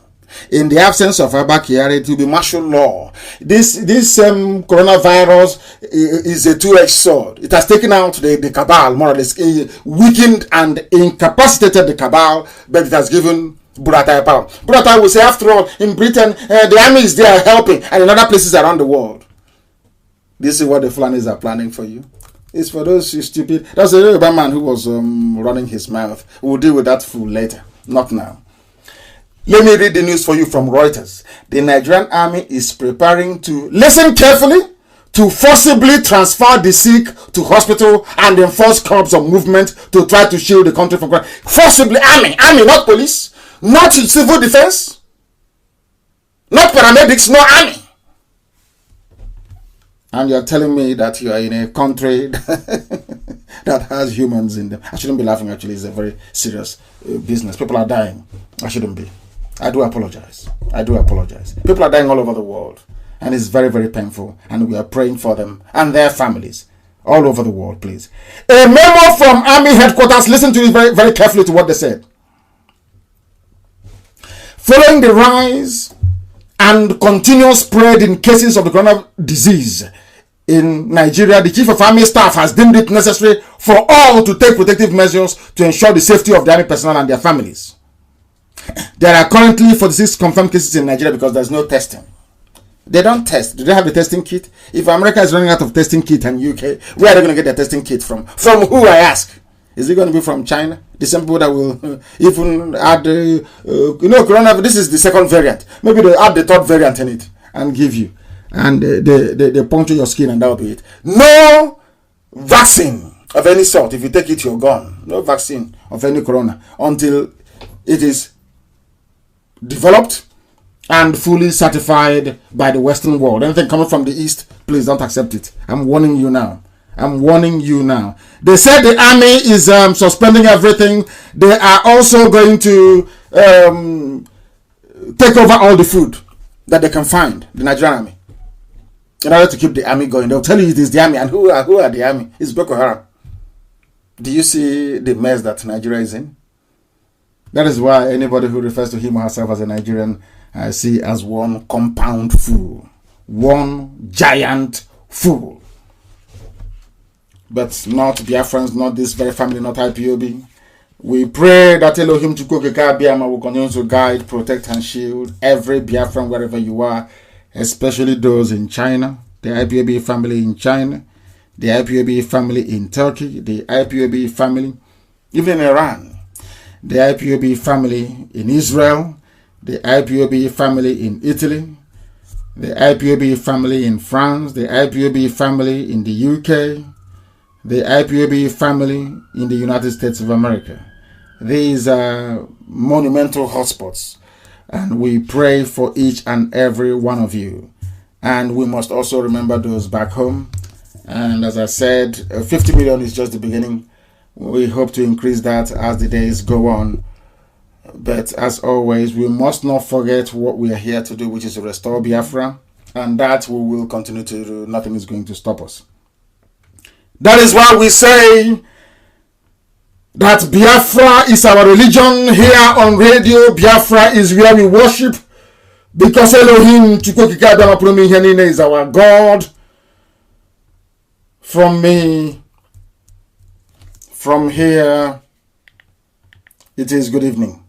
B: In the absence of Abakari, it will be martial law. This coronavirus is a two-edged sword. It has taken out the cabal, more or less, weakened and incapacitated the cabal, but it has given Buratai power. Buratai will say, after all, in Britain, the army is there helping, and in other places around the world. This is what the Fulanis are planning for you. It's for those stupid. That's a Yoruba man who was running his mouth. We'll deal with that fool later, not now. Let me read the news for you from Reuters. The Nigerian army is preparing to, listen carefully, to forcibly transfer the sick to hospital and enforce curbs of movement to try to shield the country from crime. Forcibly, army, not police, not civil defense, not paramedics, no army. And you're telling me that you are in a country that has humans in them. I shouldn't be laughing, actually. It's a very serious business. People are dying. I shouldn't be. I do apologize. People are dying all over the world. And it's very, very painful. And we are praying for them and their families all over the world, please. A memo from Army headquarters. Listen to it very, very carefully to what they said. Following the rise and continuous spread in cases of the corona disease in Nigeria, the Chief of Army Staff has deemed it necessary for all to take protective measures to ensure the safety of the army personnel and their families. There are currently 46 confirmed cases in Nigeria because there's no testing. They don't test. Do they have the testing kit? If America is running out of testing kit and UK, where are they going to get their testing kit from? From who, I ask? Is it going to be from China? The same people that will even add, coronavirus, this is the second variant. Maybe they'll add the third variant in it and give you. And they puncture your skin and that will be it. No vaccine of any sort. If you take it, you're gone. No vaccine of any corona until it is developed and fully certified by the Western world. Anything coming from the East, please don't accept it. I'm warning you now. They said the army is suspending everything. They are also going to take over all the food that they can find, the Nigerian army, in order to keep the army going. They'll tell you it is the army. And who are the army? It's Boko Haram. Do you see the mess that Nigeria is in? That is why anybody who refers to him or herself as a Nigerian, I see as one compound fool. One giant fool. But not Biafrans, not this very family, not IPOB. We pray that Elohim Chukwukeka Biama will continue to guide, protect, and shield every Biafran wherever you are, especially those in China, the IPOB family in China, the IPOB family in Turkey, the IPOB family even in Iran, the IPOB family in Israel, the IPOB family in Italy, the IPOB family in France, the IPOB family in the UK, the IPOB family in the United States of America. These are monumental hotspots, and we pray for each and every one of you. And we must also remember those back home. And as I said, 50 million is just the beginning. We hope to increase that as the days go on. But as always, we must not forget what we are here to do, which is to restore Biafra. And that we will continue to do. Nothing is going to stop us. That is why we say that Biafra is our religion here on radio. Biafra is where we worship. Because Elohim is our God. From here, it is good evening.